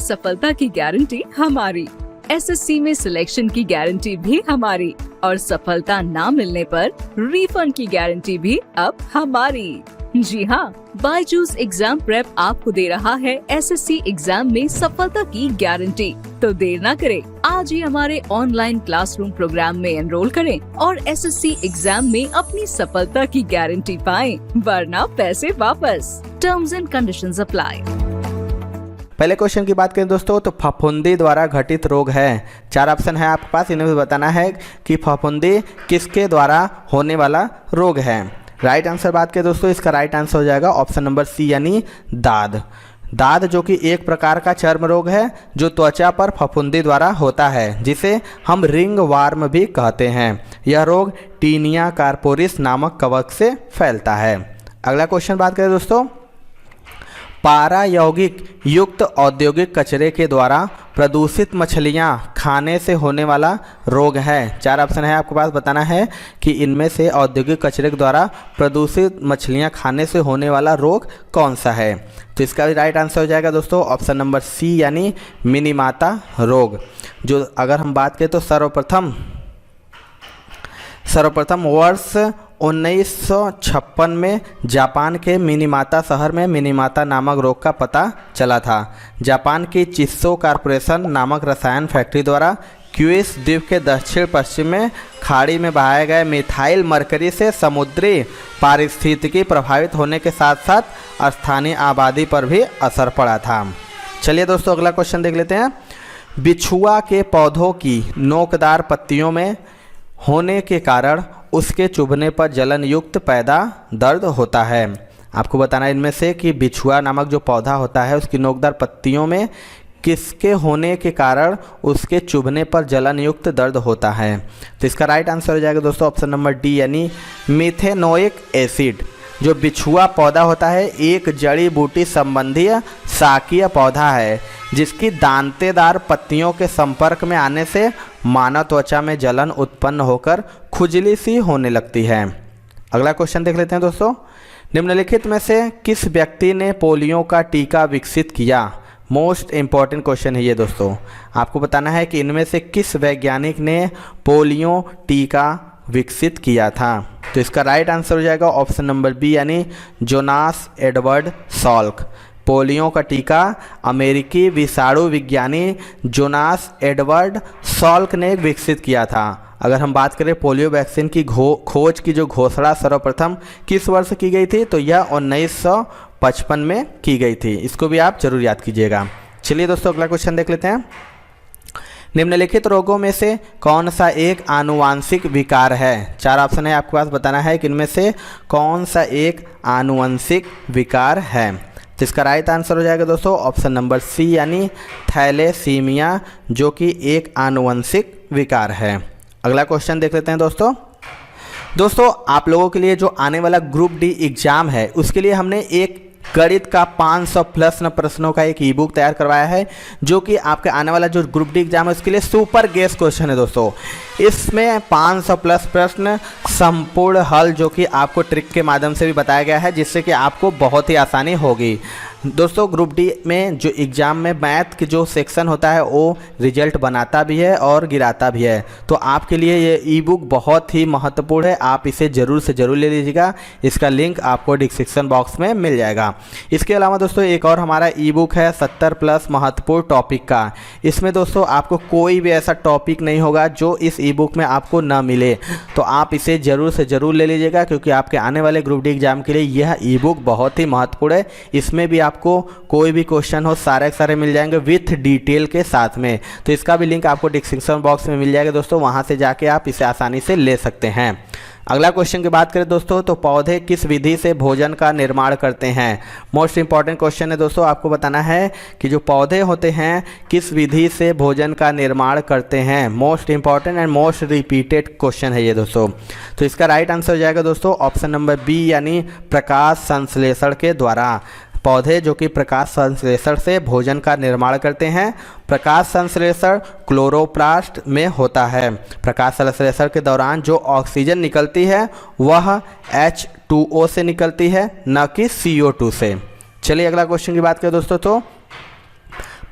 सफलता की गारंटी हमारी। एसएससी में सिलेक्शन की गारंटी भी हमारी और सफलता ना मिलने पर रिफंड की गारंटी भी अब हमारी। जी हाँ, बायजूस एग्जाम प्रेप आपको दे रहा है एसएससी एग्जाम में सफलता की गारंटी। तो देर ना करें, आज ही हमारे ऑनलाइन क्लासरूम प्रोग्राम में एनरोल करें और एसएससी एग्जाम में अपनी सफलता की गारंटी पाएं, वरना पैसे वापस। Terms and conditions apply. पहले क्वेश्चन की बात करें दोस्तों तो फफूंदी द्वारा घटित रोग है। 4 ऑप्शन है आपके पास, इन्हें भी बताना है कि फफूंदी किसके द्वारा होने वाला रोग है। राइट आंसर बात करें दोस्तों, इसका राइट आंसर हो जाएगा ऑप्शन नंबर सी यानी दाद। दाद जो कि एक प्रकार का चर्म रोग है जो त्वचा पर फफूंदी द्वारा होता है, जिसे हम रिंग वार्म भी कहते हैं। यह रोग टीनिया कार्पोरिस नामक कवक से फैलता है। अगला क्वेश्चन बात करें दोस्तों, पारा यौगिक युक्त औद्योगिक कचरे के द्वारा प्रदूषित मछलियां खाने से होने वाला रोग है। 4 ऑप्शन है आपके पास, बताना है कि इनमें से औद्योगिक कचरे के द्वारा प्रदूषित मछलियां खाने से होने वाला रोग कौन सा है। तो इसका भी राइट आंसर हो जाएगा दोस्तों ऑप्शन नंबर सी यानी मिनीमाता रोग। जो अगर हम बात करें तो सर्वप्रथम वर्ष 1956 में जापान के मिनीमाता शहर में मिनीमाता नामक रोग का पता चला था। जापान की चिस्सो कॉर्पोरेशन नामक रसायन फैक्ट्री द्वारा क्यूइस द्वीप के दक्षिण पश्चिम में खाड़ी में बहाए गए मिथाइल मरकरी से समुद्री पारिस्थितिकी प्रभावित होने के साथ साथ स्थानीय आबादी पर भी असर पड़ा था। चलिए दोस्तों अगला क्वेश्चन देख लेते हैं। बिछुआ के पौधों की नोकदार पत्तियों में होने के कारण उसके चुभने पर जलन युक्त पैदा दर्द होता है। आपको बताना इनमें से कि बिछुआ नामक जो पौधा होता है उसकी नोकदार पत्तियों में किसके होने के कारण उसके चुभने पर जलन युक्त दर्द होता है। तो इसका राइट आंसर हो जाएगा दोस्तों ऑप्शन नंबर डी यानी मिथेनोइक एसिड। जो बिछुआ पौधा होता है एक जड़ी बूटी संबंधी शाकीय पौधा है जिसकी दांतेदार पत्तियों के संपर्क में आने से मानव त्वचा में जलन उत्पन्न होकर खुजली सी होने लगती है। अगला क्वेश्चन देख लेते हैं दोस्तों। निम्नलिखित में से किस व्यक्ति ने पोलियो का टीका विकसित किया। मोस्ट इम्पॉर्टेंट क्वेश्चन है ये दोस्तों। आपको बताना है कि इनमें से किस वैज्ञानिक ने पोलियो टीका विकसित किया था। तो इसका राइट आंसर हो जाएगा ऑप्शन नंबर बी यानी जोनास एडवर्ड सॉल्क। पोलियो का टीका अमेरिकी विषाणु विज्ञानी जोनास एडवर्ड सॉल्क ने विकसित किया था। अगर हम बात करें पोलियो वैक्सीन की खोज की जो घोषणा सर्वप्रथम किस वर्ष की गई थी, तो यह 1955 में की गई थी। इसको भी आप जरूर याद कीजिएगा। चलिए दोस्तों अगला क्वेश्चन देख लेते हैं। निम्नलिखित रोगों में से कौन सा एक आनुवांशिक विकार है। 4 ऑप्शन है आपके पास, बताना है कि इनमें से कौन सा एक आनुवंशिक विकार है। तो इसका राइट आंसर हो जाएगा दोस्तों ऑप्शन नंबर सी यानी थैलेसीमिया, जो कि एक आनुवंशिक विकार है। अगला क्वेश्चन देख लेते हैं दोस्तों आप लोगों के लिए जो आने वाला ग्रुप डी एग्जाम है उसके लिए हमने एक गणित का 500 प्लस प्रश्नों का एक ई बुक तैयार करवाया है, जो कि आपके आने वाला जो ग्रुप डी एग्जाम है उसके लिए सुपर गेस क्वेश्चन है दोस्तों। इसमें 500 प्लस प्रश्न संपूर्ण हल जो कि आपको ट्रिक के माध्यम से भी बताया गया है, जिससे कि आपको बहुत ही आसानी होगी। दोस्तों ग्रुप डी में जो एग्ज़ाम में मैथ के जो सेक्शन होता है वो रिजल्ट बनाता भी है और गिराता भी है। तो आपके लिए ये ई बुक बहुत ही महत्वपूर्ण है, आप इसे ज़रूर से ज़रूर ले लीजिएगा। इसका लिंक आपको डिस्क्रिप्शन बॉक्स में मिल जाएगा। इसके अलावा दोस्तों एक और हमारा ई बुक है 70 प्लस महत्वपूर्ण टॉपिक का। इसमें दोस्तों आपको कोई भी ऐसा टॉपिक नहीं होगा जो इस ई बुक में आपको ना मिले, तो आप इसे ज़रूर से ज़रूर ले लीजिएगा, क्योंकि आपके आने वाले ग्रुप डी एग्जाम के लिए यह ई बुक बहुत ही महत्वपूर्ण है। इसमें भी आपको कोई भी क्वेश्चन हो सारे के सारे मिल जाएंगे विथ डिटेल के साथ में। तो इसका भी लिंक आपको डिस्क्रिप्शन बॉक्स में मिल जाएगा दोस्तों, वहां से जाके आप इसे आसानी से ले सकते हैं। अगला क्वेश्चन की बात करें दोस्तों तो पौधे किस विधि से भोजन का निर्माण करते हैं। मोस्ट इंपॉर्टेंट क्वेश्चन है दोस्तों, आपको बताना है कि जो पौधे होते हैं किस विधि से भोजन का निर्माण करते हैं। Most important and most repeated question है ये दोस्तों। तो इसका राइट आंसर हो जाएगा दोस्तों ऑप्शन नंबर बी यानी प्रकाश संश्लेषण के द्वारा। पौधे जो कि प्रकाश संश्लेषण से भोजन का निर्माण करते हैं। प्रकाश संश्लेषण क्लोरोप्लास्ट में होता है। प्रकाश संश्लेषण के दौरान जो ऑक्सीजन निकलती है वह H2O से निकलती है, न कि CO2 से। चलिए अगला क्वेश्चन की बात करें दोस्तों तो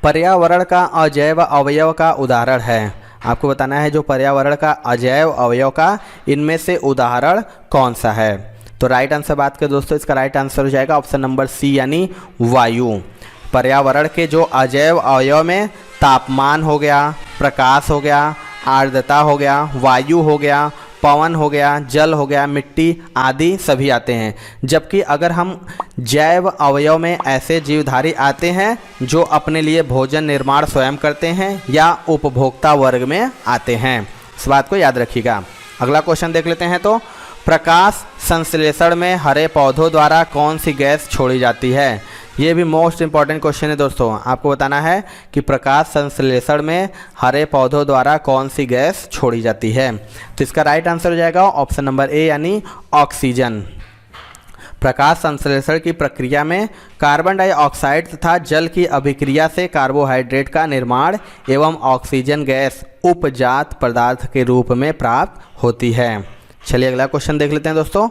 पर्यावरण का अजैव अवयव का उदाहरण है। आपको बताना है जो पर्यावरण का अजैव अवयव का इनमें से उदाहरण कौन सा है। तो राइट आंसर बात करें दोस्तों, इसका राइट आंसर हो जाएगा ऑप्शन नंबर सी यानी वायु। पर्यावरण के जो अजैव अवयव में तापमान हो गया, प्रकाश हो गया, आर्द्रता हो गया, वायु हो गया, पवन हो गया, जल हो गया, मिट्टी आदि सभी आते हैं। जबकि अगर हम जैव अवयव में ऐसे जीवधारी आते हैं जो अपने लिए भोजन निर्माण स्वयं करते हैं या उपभोक्ता वर्ग में आते हैं। इस बात को याद रखिएगा। अगला क्वेश्चन देख लेते हैं। तो प्रकाश संश्लेषण में हरे पौधों द्वारा कौन सी गैस छोड़ी जाती है? ये भी मोस्ट इंपॉर्टेंट क्वेश्चन है दोस्तों। आपको बताना है कि प्रकाश संश्लेषण में हरे पौधों द्वारा कौन सी गैस छोड़ी जाती है। तो इसका राइट आंसर हो जाएगा ऑप्शन नंबर ए यानी ऑक्सीजन। प्रकाश संश्लेषण की प्रक्रिया में कार्बन डाइऑक्साइड तथा जल की अभिक्रिया से कार्बोहाइड्रेट का निर्माण एवं ऑक्सीजन गैस उपजात पदार्थ के रूप में प्राप्त होती है। चलिए अगला क्वेश्चन देख लेते हैं दोस्तों।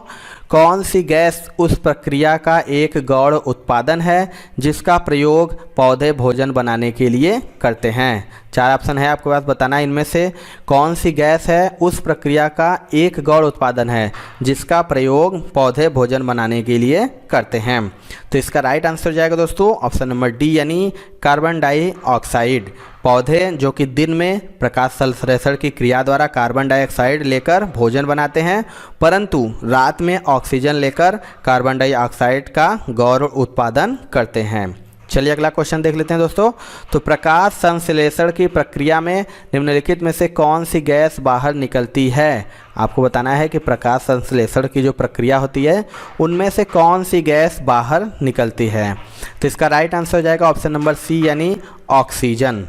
कौन सी गैस उस प्रक्रिया का एक गौण उत्पादन है जिसका प्रयोग पौधे भोजन बनाने के लिए करते हैं? 4 ऑप्शन है आपके पास, बताना इनमें से कौन सी गैस है उस प्रक्रिया का एक गौण उत्पादन है जिसका प्रयोग पौधे भोजन बनाने के लिए करते हैं। तो इसका राइट आंसर हो जाएगा दोस्तों ऑप्शन नंबर डी यानी कार्बन डाइऑक्साइड। पौधे जो कि दिन में प्रकाश संश्लेषण की क्रिया द्वारा कार्बन डाइऑक्साइड लेकर भोजन बनाते हैं, परंतु रात में ऑक्सीजन लेकर कार्बन डाइऑक्साइड का गौण उत्पादन करते हैं। चलिए अगला क्वेश्चन देख लेते हैं दोस्तों। तो प्रकाश संश्लेषण की प्रक्रिया में निम्नलिखित में से कौन सी गैस बाहर निकलती है? आपको बताना है कि प्रकाश संश्लेषण की जो प्रक्रिया होती है उनमें से कौन सी गैस बाहर निकलती है। तो इसका राइट आंसर हो जाएगा ऑप्शन नंबर सी यानी ऑक्सीजन।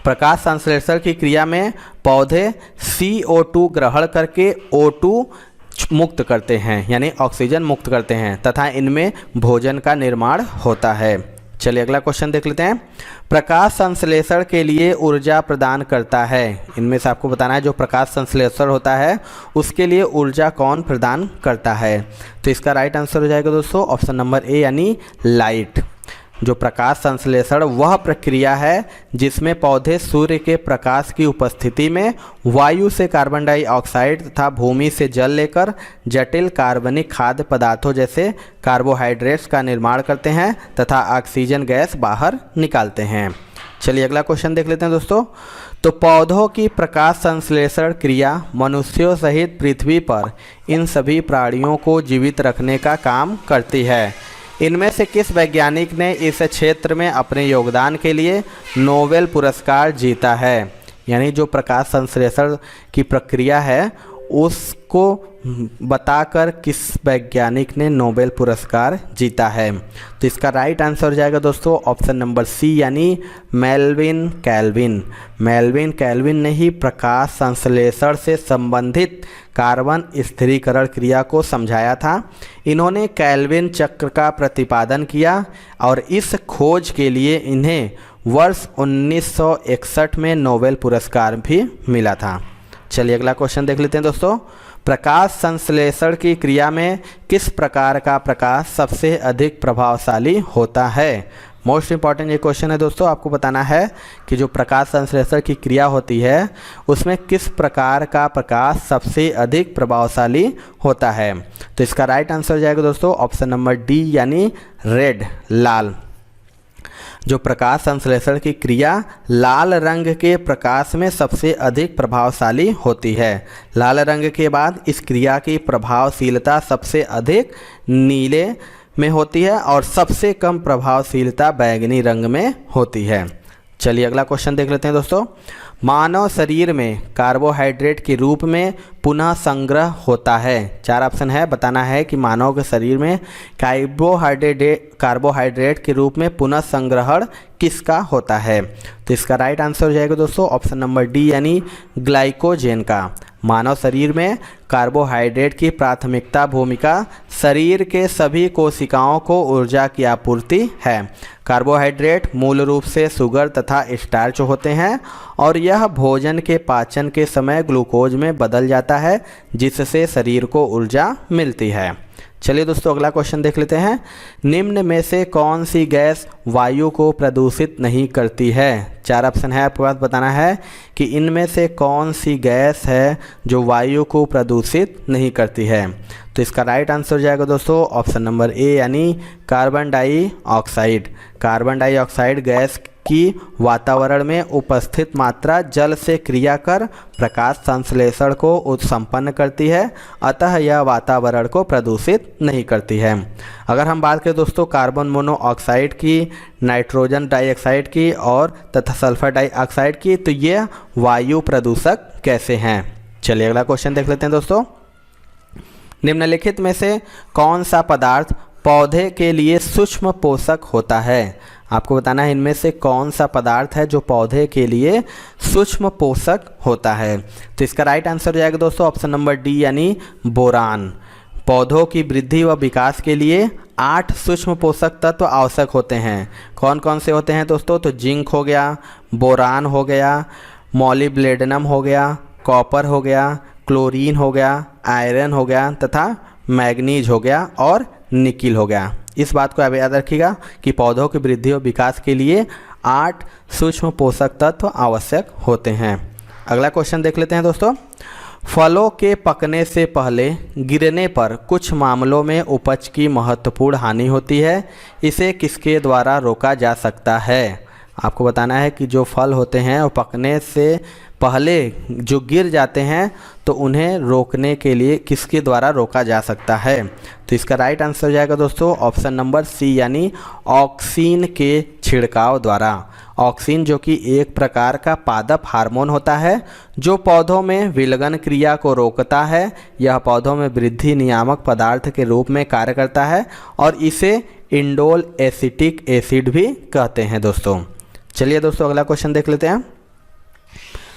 प्रकाश संश्लेषण की क्रिया में पौधे CO2 ग्रहण करके O2 मुक्त करते हैं यानी ऑक्सीजन मुक्त करते हैं तथा इनमें भोजन का निर्माण होता है। चलिए अगला क्वेश्चन देख लेते हैं। प्रकाश संश्लेषण के लिए ऊर्जा प्रदान करता है। इनमें से आपको बताना है जो प्रकाश संश्लेषण होता है उसके लिए ऊर्जा कौन प्रदान करता है। तो इसका राइट आंसर हो जाएगा दोस्तों ऑप्शन नंबर ए यानी लाइट। जो प्रकाश संश्लेषण वह प्रक्रिया है जिसमें पौधे सूर्य के प्रकाश की उपस्थिति में वायु से कार्बन डाइऑक्साइड तथा भूमि से जल लेकर जटिल कार्बनिक खाद्य पदार्थों जैसे कार्बोहाइड्रेट्स का निर्माण करते हैं तथा ऑक्सीजन गैस बाहर निकालते हैं। चलिए अगला क्वेश्चन देख लेते हैं दोस्तों। तो पौधों की प्रकाश संश्लेषण क्रिया मनुष्यों सहित पृथ्वी पर इन सभी प्राणियों को जीवित रखने का काम करती है। इनमें से किस वैज्ञानिक ने इस क्षेत्र में अपने योगदान के लिए नोबेल पुरस्कार जीता है? यानी जो प्रकाश संश्लेषण की प्रक्रिया है उसको बताकर किस वैज्ञानिक ने नोबेल पुरस्कार जीता है। तो इसका राइट आंसर हो जाएगा दोस्तों ऑप्शन नंबर सी यानी मेल्विन कैल्विन। मेल्विन कैल्विन ने ही प्रकाश संश्लेषण से संबंधित कार्बन स्थिरीकरण क्रिया को समझाया था। इन्होंने कैल्विन चक्र का प्रतिपादन किया और इस खोज के लिए इन्हें वर्ष 1961 में नोबेल पुरस्कार भी मिला था। चलिए अगला क्वेश्चन देख लेते हैं दोस्तों। प्रकाश संश्लेषण की क्रिया में किस प्रकार का प्रकाश सबसे अधिक प्रभावशाली होता है? मोस्ट इंपॉर्टेंट ये क्वेश्चन है दोस्तों। आपको बताना है कि जो प्रकाश संश्लेषण की क्रिया होती है उसमें किस प्रकार का प्रकाश सबसे अधिक प्रभावशाली होता है। तो इसका राइट आंसर हो जाएगा दोस्तों ऑप्शन नंबर डी यानी रेड, लाल। जो प्रकाश संश्लेषण की क्रिया लाल रंग के प्रकाश में सबसे अधिक प्रभावशाली होती है। लाल रंग के बाद इस क्रिया की प्रभावशीलता सबसे अधिक नीले में होती है और सबसे कम प्रभावशीलता बैंगनी रंग में होती है। चलिए अगला क्वेश्चन देख लेते हैं दोस्तों। मानव शरीर में कार्बोहाइड्रेट के रूप में पुनः संग्रह होता है। 4 ऑप्शन है, बताना है कि मानव के शरीर में कार्बोहाइड्रेट के रूप में पुनः संग्रहण किसका होता है। तो इसका राइट आंसर हो जाएगा दोस्तों ऑप्शन नंबर डी यानी ग्लाइकोजेन का। मानव शरीर में कार्बोहाइड्रेट की प्राथमिकता भूमिका शरीर के सभी कोशिकाओं को ऊर्जा की आपूर्ति है। कार्बोहाइड्रेट मूल रूप से शुगर तथा स्टार्च होते हैं और यह भोजन के पाचन के समय ग्लूकोज में बदल जाता है जिससे शरीर को ऊर्जा मिलती है। चलिए दोस्तों अगला क्वेश्चन देख लेते हैं। निम्न में से कौन सी गैस वायु को प्रदूषित नहीं करती है? 4 ऑप्शन है, आपके पास बताना है कि इनमें से कौन सी गैस है जो वायु को प्रदूषित नहीं करती है। तो इसका राइट आंसर हो जाएगा दोस्तों ऑप्शन नंबर ए यानी carbon dioxide. Carbon dioxide gas की वातावरण में उपस्थित मात्रा जल से क्रिया कर प्रकाश संश्लेषण को उत्संपन्न करती है, अतः यह वातावरण को प्रदूषित नहीं करती है। अगर हम बात करें दोस्तों कार्बन मोनोऑक्साइड की, नाइट्रोजन डाइऑक्साइड की और तथा सल्फर डाइऑक्साइड की, तो ये वायु प्रदूषक कैसे हैं? चलिए अगला क्वेश्चन देख लेते हैं दोस्तों। निम्नलिखित में से कौन सा पदार्थ पौधे के लिए सूक्ष्म पोषक होता है? आपको बताना है इनमें से कौन सा पदार्थ है जो पौधे के लिए सूक्ष्म पोषक होता है। तो इसका राइट आंसर हो जाएगा दोस्तों ऑप्शन नंबर डी यानी बोरान। पौधों की वृद्धि व विकास के लिए 8 सूक्ष्म पोषक तत्व आवश्यक होते हैं। कौन कौन से होते हैं दोस्तों? तो जिंक हो गया, बोरान हो गया, मॉलिब्डेनम हो गया, कॉपर हो गया, क्लोरीन हो गया, आयरन हो गया तथा मैग्नीज हो गया और निकिल हो गया। इस बात को याद रखिएगा कि पौधों की वृद्धि और विकास के लिए 8 सूक्ष्म पोषक तत्व आवश्यक होते हैं। अगला क्वेश्चन देख लेते हैं दोस्तों। फलों के पकने से पहले गिरने पर कुछ मामलों में उपज की महत्वपूर्ण हानि होती है, इसे किसके द्वारा रोका जा सकता है? आपको बताना है कि जो फल होते हैं वो पकने से पहले जो गिर जाते हैं तो उन्हें रोकने के लिए किसके द्वारा रोका जा सकता है? तो इसका राइट आंसर हो जाएगा दोस्तों ऑप्शन नंबर सी यानी ऑक्सीन के छिड़काव द्वारा। ऑक्सीन जो कि एक प्रकार का पादप हार्मोन होता है जो पौधों में विलगन क्रिया को रोकता है। यह पौधों में वृद्धि नियामक पदार्थ के रूप में कार्य करता है और इसे इंडोल एसिटिक एसिड भी कहते हैं दोस्तों। चलिए दोस्तों अगला क्वेश्चन देख लेते हैं।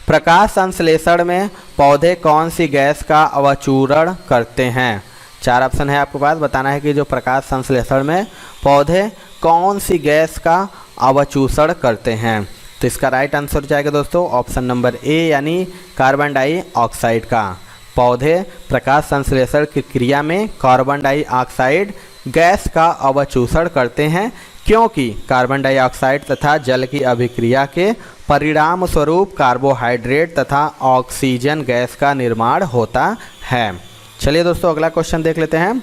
प्रकाश संश्लेषण में पौधे कौन सी गैस का अवचूरण करते हैं? 4 ऑप्शन है, आपके पास बताना है कि जो प्रकाश संश्लेषण में पौधे कौन सी गैस का अवचूषण करते हैं। तो इसका राइट आंसर हो जाएगा दोस्तों ऑप्शन नंबर ए यानी कार्बन डाइऑक्साइड का। पौधे प्रकाश संश्लेषण की क्रिया में कार्बन डाइऑक्साइड गैस का अवचूषण करते हैं क्योंकि कार्बन डाइऑक्साइड तथा जल की अभिक्रिया के परिणाम स्वरूप कार्बोहाइड्रेट तथा ऑक्सीजन गैस का निर्माण होता है। चलिए दोस्तों अगला क्वेश्चन देख लेते हैं।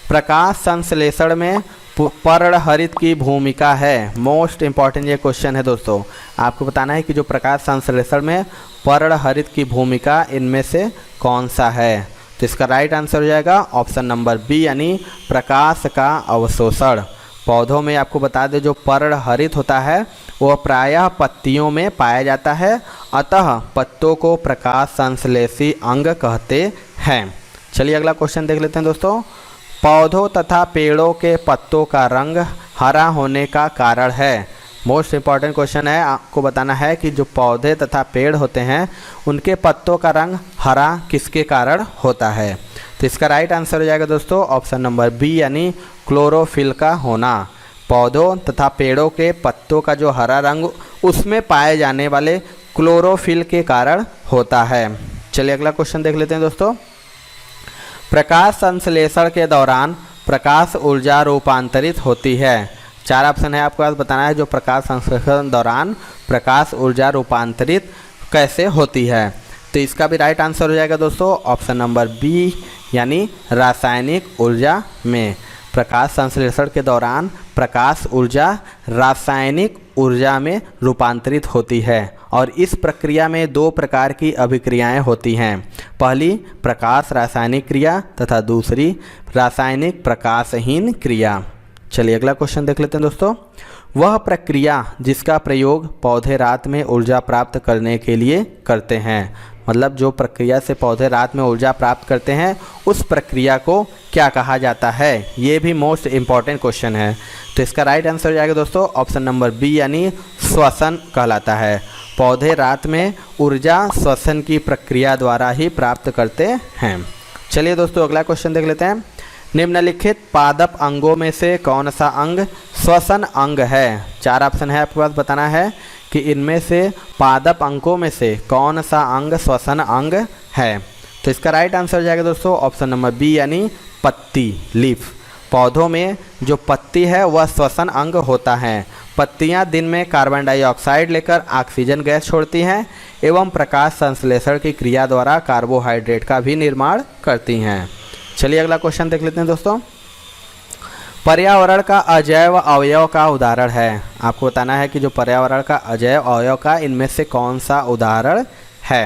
प्रकाश संश्लेषण में पर्णहरित की भूमिका है। मोस्ट इंपॉर्टेंट ये क्वेश्चन है दोस्तों। आपको बताना है कि जो प्रकाश संश्लेषण में पर्णहरित की भूमिका इनमें से कौन सा है। तो इसका राइट आंसर हो जाएगा ऑप्शन नंबर बी यानी प्रकाश का अवशोषण। पौधों में आपको बता दें जो पर्णहरित होता है वह प्रायः पत्तियों में पाया जाता है, अतः पत्तों को प्रकाश संश्लेषी अंग कहते हैं। चलिए अगला क्वेश्चन देख लेते हैं दोस्तों। पौधों तथा पेड़ों के पत्तों का रंग हरा होने का कारण है। मोस्ट इम्पॉर्टेंट क्वेश्चन है। आपको बताना है कि जो पौधे तथा पेड़ होते हैं उनके पत्तों का रंग हरा किसके कारण होता है। तो इसका राइट आंसर हो जाएगा दोस्तों ऑप्शन नंबर बी यानी क्लोरोफिल का होना। पौधों तथा पेड़ों के पत्तों का जो हरा रंग उसमें पाए जाने वाले क्लोरोफिल के कारण होता है। चलिए अगला क्वेश्चन देख लेते हैं दोस्तों। प्रकाश संश्लेषण के दौरान प्रकाश ऊर्जा रूपांतरित होती है। 4 ऑप्शन है, आपके पास बताना है जो प्रकाश संश्लेषण के दौरान प्रकाश ऊर्जा रूपांतरित कैसे होती है। तो इसका भी राइट आंसर हो जाएगा दोस्तों ऑप्शन नंबर बी यानी रासायनिक ऊर्जा में। प्रकाश संश्लेषण के दौरान प्रकाश ऊर्जा रासायनिक ऊर्जा में रूपांतरित होती है और इस प्रक्रिया में 2 प्रकार की अभिक्रियाएं होती हैं। पहली प्रकाश रासायनिक क्रिया तथा दूसरी रासायनिक प्रकाशहीन क्रिया। चलिए अगला क्वेश्चन देख लेते हैं दोस्तों। वह प्रक्रिया जिसका प्रयोग पौधे रात में ऊर्जा प्राप्त करने के लिए करते हैं, मतलब जो प्रक्रिया से पौधे रात में ऊर्जा प्राप्त करते हैं उस प्रक्रिया को क्या कहा जाता है, ये भी मोस्ट इम्पॉर्टेंट क्वेश्चन है। तो इसका राइट आंसर हो जाएगा दोस्तों ऑप्शन नंबर बी यानी श्वसन कहलाता है। पौधे रात में ऊर्जा श्वसन की प्रक्रिया द्वारा ही प्राप्त करते हैं। चलिए दोस्तों अगला क्वेश्चन देख लेते हैं। निम्नलिखित पादप अंगों में से कौन सा अंग श्वसन अंग है। 4 ऑप्शन है, आपके पास बताना है कि इनमें से पादप अंगों में से कौन सा अंग श्वसन अंग है। तो इसका राइट आंसर हो जाएगा दोस्तों ऑप्शन नंबर बी यानी पत्ती लीफ। पौधों में जो पत्ती है वह श्वसन अंग होता है। पत्तियां दिन में कार्बन डाइऑक्साइड लेकर ऑक्सीजन गैस छोड़ती हैं एवं प्रकाश संश्लेषण की क्रिया द्वारा कार्बोहाइड्रेट का भी निर्माण करती हैं। चलिए अगला क्वेश्चन देख लेते हैं दोस्तों। पर्यावरण का अजैव अवयव का उदाहरण है। आपको बताना है कि जो पर्यावरण का अजैव अवयव का इनमें से कौन सा उदाहरण है।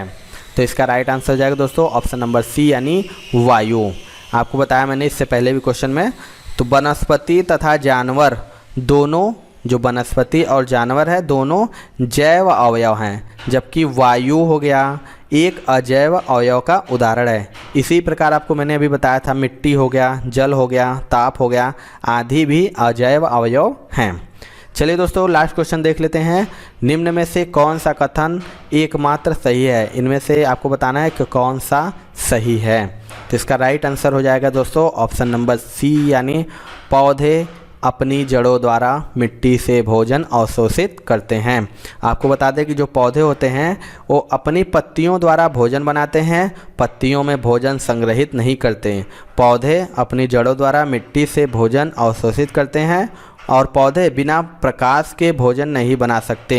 तो इसका राइट आंसर हो जाएगा दोस्तों ऑप्शन नंबर सी यानी वायु। आपको बताया मैंने इससे पहले भी क्वेश्चन में। तो वनस्पति तथा जानवर दोनों, जो वनस्पति और जानवर है दोनों जैव अवयव हैं, जबकि वायु हो गया एक अजैव अवयव का उदाहरण है। इसी प्रकार आपको मैंने अभी बताया था मिट्टी हो गया, जल हो गया, ताप हो गया, आदि भी अजैव अवयव हैं। चलिए दोस्तों लास्ट क्वेश्चन देख लेते हैं। निम्न में से कौन सा कथन एकमात्र सही है। इनमें से आपको बताना है कि कौन सा सही है। तो इसका राइट आंसर हो जाएगा दोस्तों ऑप्शन नंबर सी यानी पौधे अपनी जड़ों द्वारा मिट्टी से भोजन अवशोषित करते हैं। आपको बता दें कि जो पौधे होते हैं वो अपनी पत्तियों द्वारा भोजन बनाते हैं, पत्तियों में भोजन संग्रहित नहीं करते। पौधे अपनी जड़ों द्वारा मिट्टी से भोजन अवशोषित करते हैं और पौधे बिना प्रकाश के भोजन नहीं बना सकते।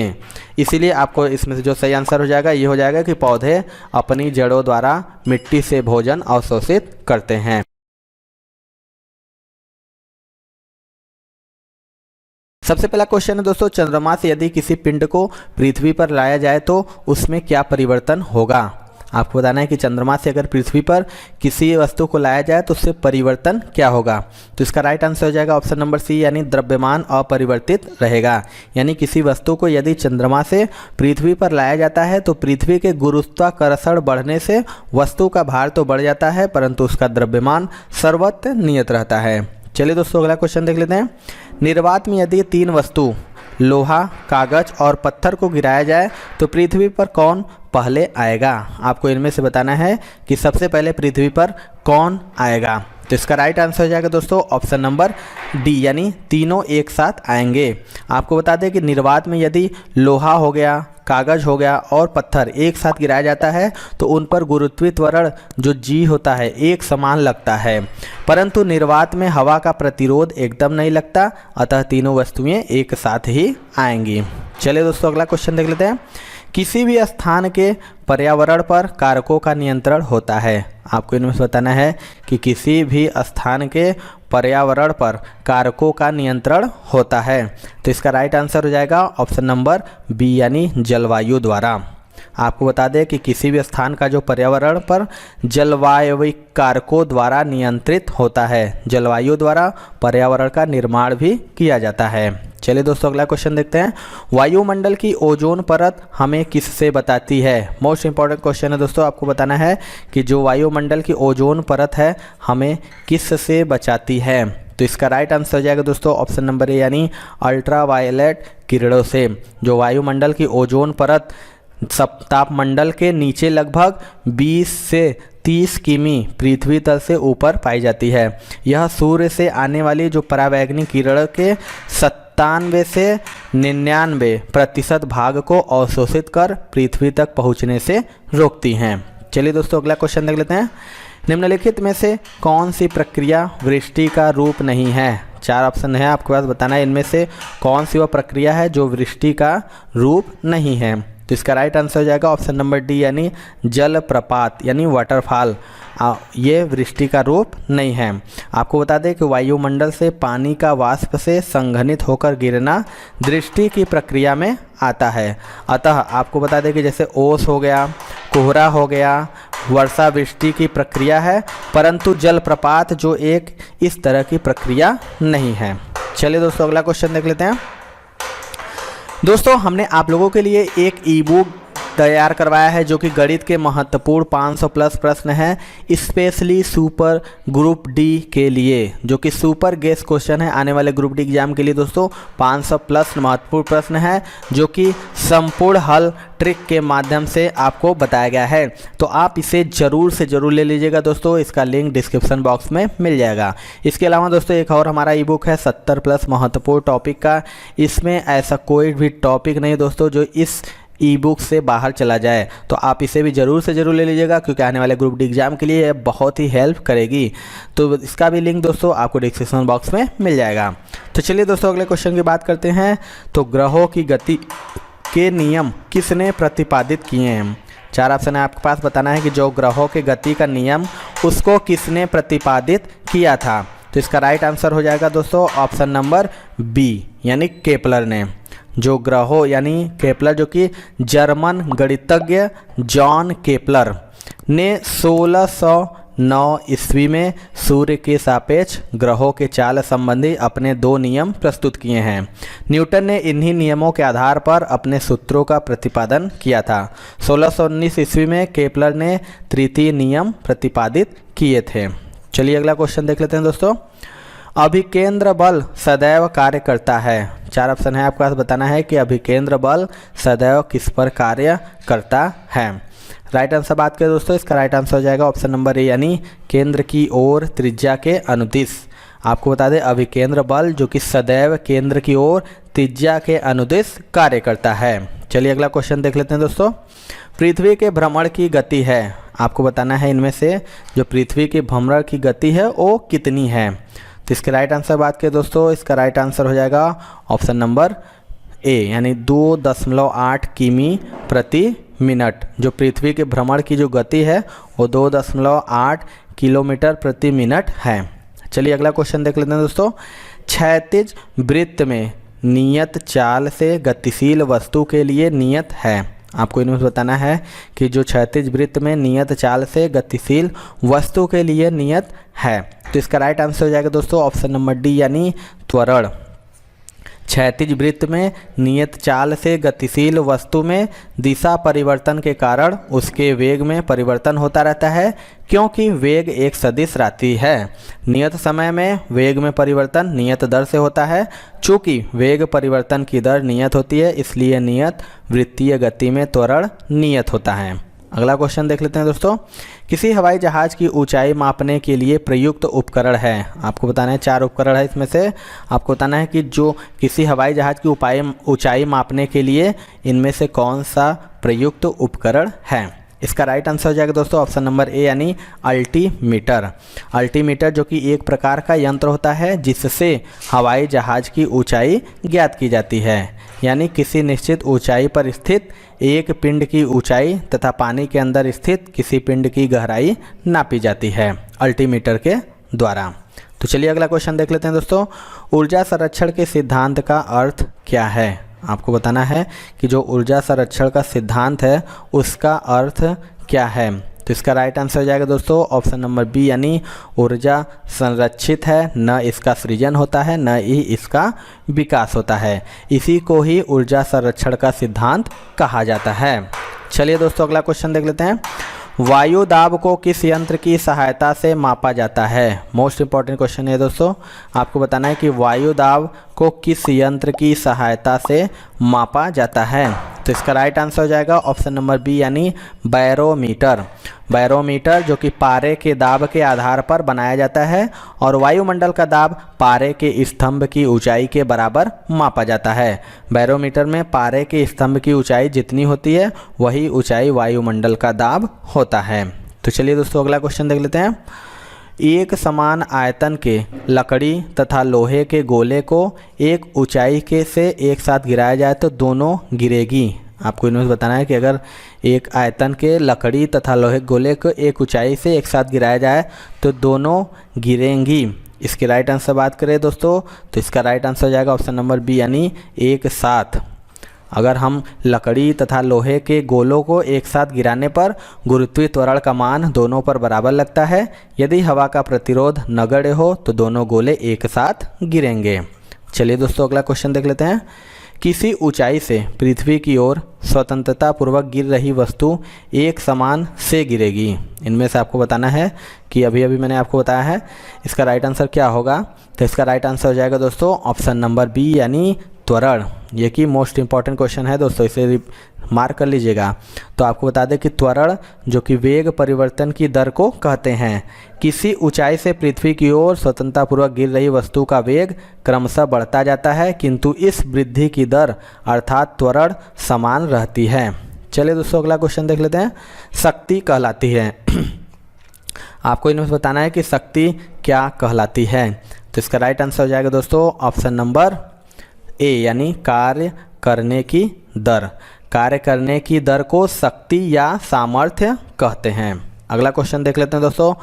इसीलिए आपको इसमें से जो सही आंसर हो जाएगा ये हो जाएगा कि पौधे अपनी जड़ों द्वारा मिट्टी से भोजन अवशोषित करते हैं। सबसे पहला क्वेश्चन है दोस्तों, चंद्रमा से यदि किसी पिंड को पृथ्वी पर लाया जाए तो उसमें क्या परिवर्तन होगा। आपको बताना है कि चंद्रमा से अगर पृथ्वी पर किसी वस्तु को लाया जाए तो उससे परिवर्तन क्या होगा। तो इसका राइट आंसर हो जाएगा ऑप्शन नंबर सी यानी द्रव्यमान अपरिवर्तित रहेगा। यानी किसी वस्तु को यदि चंद्रमा से पृथ्वी पर लाया जाता है तो पृथ्वी के गुरुत्वाकर्षण बढ़ने से वस्तु का भार तो बढ़ जाता है परंतु उसका द्रव्यमान सर्वत्र नियत रहता है। चलिए दोस्तों अगला क्वेश्चन देख लेते हैं। निर्वात में यदि 3 वस्तु लोहा, कागज और पत्थर को गिराया जाए तो पृथ्वी पर कौन पहले आएगा। आपको इनमें से बताना है कि सबसे पहले पृथ्वी पर कौन आएगा। तो इसका राइट आंसर हो जाएगा दोस्तों ऑप्शन नंबर डी यानी तीनों एक साथ आएंगे। आपको बता दें कि निर्वात में यदि लोहा हो गया, कागज हो गया और पत्थर एक साथ गिराया जाता है तो उन पर गुरुत्वाकर्षण जो जी होता है एक समान लगता है, परंतु निर्वात में हवा का प्रतिरोध एकदम नहीं लगता, अतः तीनों वस्तुएं एक साथ ही आएंगी। चलिए दोस्तों अगला क्वेश्चन देख लेते हैं। किसी भी स्थान के पर्यावरण पर कारकों का नियंत्रण होता है। आपको इनमें से बताना है कि किसी भी स्थान के पर्यावरण पर कारकों का नियंत्रण होता है। तो इसका राइट आंसर हो जाएगा ऑप्शन नंबर बी यानी जलवायु द्वारा। आपको बता दें कि किसी भी स्थान का जो पर्यावरण पर जलवायविक कारकों द्वारा नियंत्रित होता है, जलवायु द्वारा पर्यावरण का निर्माण भी किया जाता है। चलिए दोस्तों अगला क्वेश्चन देखते हैं। वायुमंडल की ओजोन परत हमें किससे बताती है। मोस्ट इंपॉर्टेंट क्वेश्चन है दोस्तों। आपको बताना है कि जो वायुमंडल की ओजोन परत है हमें किससे बचाती है। तो इसका राइट आंसर हो जाएगा दोस्तों ऑप्शन नंबर ए यानी अल्ट्रावायलेट किरणों से। जो वायुमंडल की ओजोन परत तापमंडल के नीचे लगभग 20 से 30 किमी पृथ्वी तल से ऊपर पाई जाती है। यह सूर्य से आने वाली जो पराबैंगनी किरण के 97 से 99% भाग को अवशोषित कर पृथ्वी तक पहुंचने से रोकती हैं। चलिए दोस्तों अगला क्वेश्चन देख लेते हैं। निम्नलिखित में से कौन सी प्रक्रिया वृष्टि का रूप नहीं है। 4 ऑप्शन है आपके पास, बताना है इनमें से कौन सी वह प्रक्रिया है जो वृष्टि का रूप नहीं है। तो इसका राइट आंसर हो जाएगा ऑप्शन नंबर डी यानी जलप्रपात यानी वाटरफॉल। ये वृष्टि का रूप नहीं है। आपको बता दें कि वायुमंडल से पानी का वाष्प से संघनित होकर गिरना दृष्टि की प्रक्रिया में आता है। अतः आपको बता दें कि जैसे ओस हो गया, कोहरा हो गया, वर्षा वृष्टि की प्रक्रिया है, परंतु जलप्रपात जो एक इस तरह की प्रक्रिया नहीं है। चलिए दोस्तों अगला क्वेश्चन देख लेते हैं। दोस्तों हमने आप लोगों के लिए एक ई बुक तैयार करवाया है जो कि गणित के महत्वपूर्ण 500 प्लस प्रश्न हैं, स्पेशली सुपर ग्रुप डी के लिए, जो कि सुपर गेस क्वेश्चन है आने वाले ग्रुप डी एग्जाम के लिए। दोस्तों 500 प्लस महत्वपूर्ण प्रश्न है जो कि संपूर्ण हल ट्रिक के माध्यम से आपको बताया गया है। तो आप इसे ज़रूर से ज़रूर ले लीजिएगा दोस्तों, इसका लिंक डिस्क्रिप्शन बॉक्स में मिल जाएगा। इसके अलावा दोस्तों एक और हमारा ई बुक है 70 प्लस महत्वपूर्ण टॉपिक का। इसमें ऐसा कोई भी टॉपिक नहीं दोस्तों जो इस ई बुक से बाहर चला जाए। तो आप इसे भी ज़रूर से ज़रूर ले लीजिएगा, क्योंकि आने वाले ग्रुप डी एग्ज़ाम के लिए यह बहुत ही हेल्प करेगी। तो इसका भी लिंक दोस्तों आपको डिस्क्रिप्शन बॉक्स में मिल जाएगा। तो चलिए दोस्तों अगले क्वेश्चन की बात करते हैं। तो ग्रहों की गति के नियम किसने प्रतिपादित किए हैं? 4 ऑप्शन है आपके पास। बताना है कि जो ग्रहों के गति का नियम उसको किसने प्रतिपादित किया था। तो इसका राइट आंसर हो जाएगा दोस्तों ऑप्शन नंबर बी, यानी केपलर ने। जो ग्रहों यानी केपलर जो कि जर्मन गणितज्ञ जॉन केपलर ने 1609 ईस्वी में सूर्य के सापेक्ष ग्रहों के चाल संबंधी अपने 2 नियम प्रस्तुत किए हैं। न्यूटन ने इन्हीं नियमों के आधार पर अपने सूत्रों का प्रतिपादन किया था। 1619 ईस्वी में केपलर ने तृतीय नियम प्रतिपादित किए थे। चलिए अगला क्वेश्चन देख लेते हैं दोस्तों। अभिकेंद्र बल सदैव कार्य करता है। 4 ऑप्शन है आपके पास। बताना है कि अभिकेंद्र बल सदैव किस पर कार्य करता है। राइट आंसर बात करें दोस्तों, इसका राइट आंसर हो जाएगा ऑप्शन नंबर ए, यानी केंद्र की ओर त्रिज्या के अनुदिश। आपको बता दें अभिकेंद्र बल जो कि सदैव केंद्र की ओर त्रिज्या के अनुदिश कार्य करता है। चलिए अगला क्वेश्चन देख लेते हैं दोस्तों। पृथ्वी के भ्रमण की गति है। आपको बताना है इनमें से जो पृथ्वी के भ्रमण की गति है वो कितनी है। तो इसके राइट आंसर बात करें दोस्तों, इसका राइट आंसर हो जाएगा ऑप्शन नंबर ए, यानी 2.8 किमी प्रति मिनट। जो पृथ्वी के भ्रमण की जो गति है वो 2.8 किलोमीटर प्रति मिनट है। चलिए अगला क्वेश्चन देख लेते हैं दोस्तों। क्षैतिज वृत्त में नियत चाल से गतिशील वस्तु के लिए नियत है। आपको इनमें बताना है कि जो क्षैतिज वृत्त में नियत चाल से गतिशील वस्तु के लिए नियत है। तो इसका राइट आंसर हो जाएगा दोस्तों ऑप्शन नंबर डी, यानी त्वरण। क्षैतिज वृत्त में नियत चाल से गतिशील वस्तु में दिशा परिवर्तन के कारण उसके वेग में परिवर्तन होता रहता है, क्योंकि वेग एक सदिश राशि है। नियत समय में वेग में परिवर्तन नियत दर से होता है। चूँकि वेग परिवर्तन की दर नियत होती है, इसलिए नियत वृत्तीय गति में त्वरण नियत होता है। अगला क्वेश्चन देख लेते हैं दोस्तों। किसी हवाई जहाज़ की ऊंचाई मापने के लिए प्रयुक्त उपकरण है। आपको बताना है 4 उपकरण है इसमें से। आपको बताना है कि जो किसी हवाई जहाज़ की ऊंचाई मापने के लिए इनमें से कौन सा प्रयुक्त उपकरण है। इसका राइट आंसर हो जाएगा दोस्तों ऑप्शन नंबर ए, यानी अल्टीमीटर। अल्टीमीटर जो कि एक प्रकार का यंत्र होता है जिससे हवाई जहाज़ की ऊंचाई ज्ञात की जाती है। यानी किसी निश्चित ऊंचाई पर स्थित एक पिंड की ऊंचाई तथा पानी के अंदर स्थित किसी पिंड की गहराई नापी जाती है अल्टीमीटर के द्वारा। तो चलिए अगला क्वेश्चन देख लेते हैं दोस्तों। ऊर्जा संरक्षण के सिद्धांत का अर्थ क्या है। आपको बताना है कि जो ऊर्जा संरक्षण का सिद्धांत है उसका अर्थ क्या है। तो इसका राइट आंसर हो जाएगा दोस्तों ऑप्शन नंबर बी, यानी ऊर्जा संरक्षित है, न इसका सृजन होता है न ही इसका विकास होता है। इसी को ही ऊर्जा संरक्षण का सिद्धांत कहा जाता है। चलिए दोस्तों अगला क्वेश्चन देख लेते हैं। वायु दाब को किस यंत्र की सहायता से मापा जाता है। मोस्ट इंपॉर्टेंट क्वेश्चन है दोस्तों। आपको बताना है कि वायु दाब को किस यंत्र की सहायता से मापा जाता है। तो इसका राइट आंसर हो जाएगा ऑप्शन नंबर बी, यानी बैरोमीटर। बैरोमीटर जो कि पारे के दाब के आधार पर बनाया जाता है और वायुमंडल का दाब पारे के स्तंभ की ऊंचाई के बराबर मापा जाता है। बैरोमीटर में पारे के स्तंभ की ऊंचाई जितनी होती है वही ऊंचाई वायुमंडल का दाब होता है। तो चलिए दोस्तों अगला क्वेश्चन देख लेते हैं। एक समान आयतन के लकड़ी तथा लोहे के गोले को एक ऊंचाई के से एक साथ गिराया जाए तो दोनों गिरेगी। आपको इनमें बताना है कि अगर एक आयतन के लकड़ी तथा लोहे के गोले को एक ऊंचाई से एक साथ गिराया जाए तो दोनों गिरेंगी। इसके राइट आंसर बात करें दोस्तों तो इसका राइट आंसर हो जाएगा ऑप्शन नंबर बी, यानी एक साथ। अगर हम लकड़ी तथा लोहे के गोलों को एक साथ गिराने पर गुरुत्वीय त्वरण का मान दोनों पर बराबर लगता है। यदि हवा का प्रतिरोध नगण्य हो तो दोनों गोले एक साथ गिरेंगे। चलिए दोस्तों अगला क्वेश्चन देख लेते हैं। किसी ऊंचाई से पृथ्वी की ओर स्वतंत्रता पूर्वक गिर रही वस्तु एक समान से गिरेगी। इनमें से आपको बताना है कि अभी मैंने आपको बताया है इसका राइट आंसर क्या होगा। तो इसका राइट आंसर हो जाएगा दोस्तों ऑप्शन नंबर बी, यानी त्वरण, ये कि मोस्ट इंपॉर्टेंट क्वेश्चन है दोस्तों, इसे मार्क कर लीजिएगा। तो आपको बता दें कि त्वरण जो कि वेग परिवर्तन की दर को कहते हैं। किसी ऊंचाई से पृथ्वी की ओर स्वतंत्रतापूर्वक गिर रही वस्तु का वेग क्रमशः बढ़ता जाता है, किंतु इस वृद्धि की दर अर्थात त्वरण समान रहती है। चलिए दोस्तों अगला क्वेश्चन देख लेते हैं। शक्ति कहलाती है, आपको इनमें बताना है कि शक्ति क्या कहलाती है। तो इसका राइट आंसर हो जाएगा दोस्तों ऑप्शन नंबर ए, यानी कार्य करने की दर। कार्य करने की दर को शक्ति या सामर्थ्य कहते हैं। अगला क्वेश्चन देख लेते हैं दोस्तों।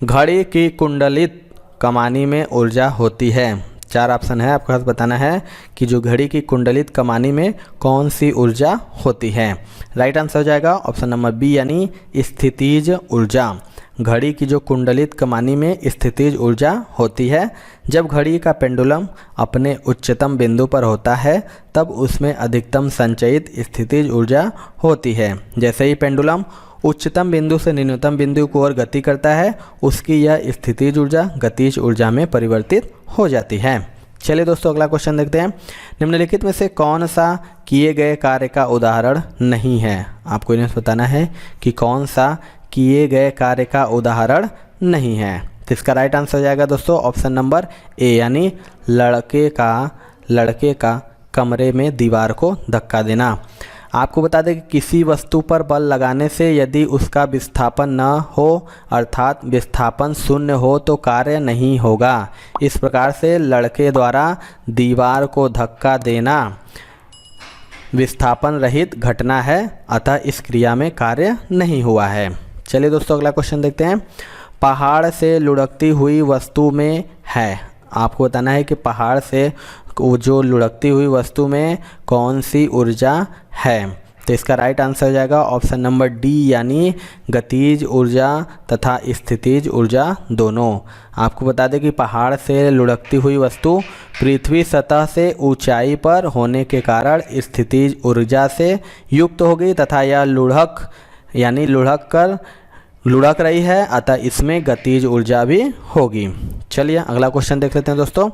घड़ी की कुंडलित कमानी में ऊर्जा होती है। 4 ऑप्शन है, आपको बस बताना है कि जो घड़ी की कुंडलित कमानी में कौन सी ऊर्जा होती है। राइट आंसर हो जाएगा ऑप्शन नंबर बी, यानी स्थितिज ऊर्जा। घड़ी की जो कुंडलित कमानी में स्थितिज ऊर्जा होती है। जब घड़ी का पेंडुलम अपने उच्चतम बिंदु पर होता है तब उसमें अधिकतम संचयित स्थितिज ऊर्जा होती है। जैसे ही पेंडुलम उच्चतम बिंदु से निम्नतम बिंदु की ओर गति करता है, उसकी यह स्थितिज ऊर्जा गतिज ऊर्जा में परिवर्तित हो जाती है। चलिए दोस्तों अगला क्वेश्चन देखते हैं। निम्नलिखित में से कौन सा किए गए कार्य का उदाहरण नहीं है। आपको इन्हें बताना है कि कौन सा किए गए कार्य का उदाहरण नहीं है। तो इसका राइट आंसर हो जाएगा दोस्तों ऑप्शन नंबर ए, यानी लड़के का कमरे में दीवार को धक्का देना। आपको बता दें कि किसी वस्तु पर बल लगाने से यदि उसका विस्थापन न हो अर्थात विस्थापन शून्य हो तो कार्य नहीं होगा। इस प्रकार से लड़के द्वारा दीवार को धक्का देना विस्थापन रहित घटना है, अतः इस क्रिया में कार्य नहीं हुआ है। चलिए दोस्तों अगला क्वेश्चन देखते हैं। पहाड़ से लुढ़कती हुई वस्तु में है। आपको बताना है कि पहाड़ से जो लुढ़कती हुई वस्तु में कौन सी ऊर्जा है। तो इसका राइट आंसर हो जाएगा ऑप्शन नंबर डी, यानी गतिज ऊर्जा तथा स्थितिज ऊर्जा दोनों। आपको बता दें कि पहाड़ से लुढ़कती हुई वस्तु पृथ्वी सतह से ऊंचाई पर होने के कारण स्थितिज ऊर्जा से युक्त होगी तथा यह लुढ़क रही है, अतः इसमें गतिज ऊर्जा भी होगी। चलिए अगला क्वेश्चन देख लेते हैं दोस्तों।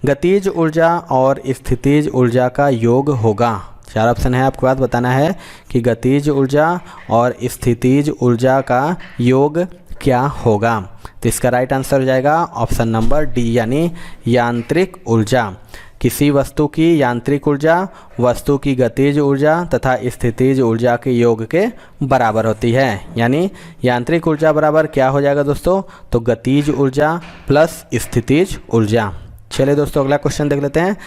गतिज ऊर्जा और स्थितिज ऊर्जा का योग होगा। 4 ऑप्शन है, आपको बात बताना है कि गतिज ऊर्जा और स्थितिज ऊर्जा का योग क्या होगा। तो इसका राइट आंसर हो जाएगा ऑप्शन नंबर डी, यानी यांत्रिक ऊर्जा। किसी वस्तु की यांत्रिक ऊर्जा वस्तु की गतिज ऊर्जा तथा स्थितिज ऊर्जा के योग के बराबर होती है। यानी यांत्रिक ऊर्जा बराबर क्या हो जाएगा दोस्तों, तो गतिज ऊर्जा प्लस स्थितिज ऊर्जा। चलिए दोस्तों अगला क्वेश्चन देख लेते हैं।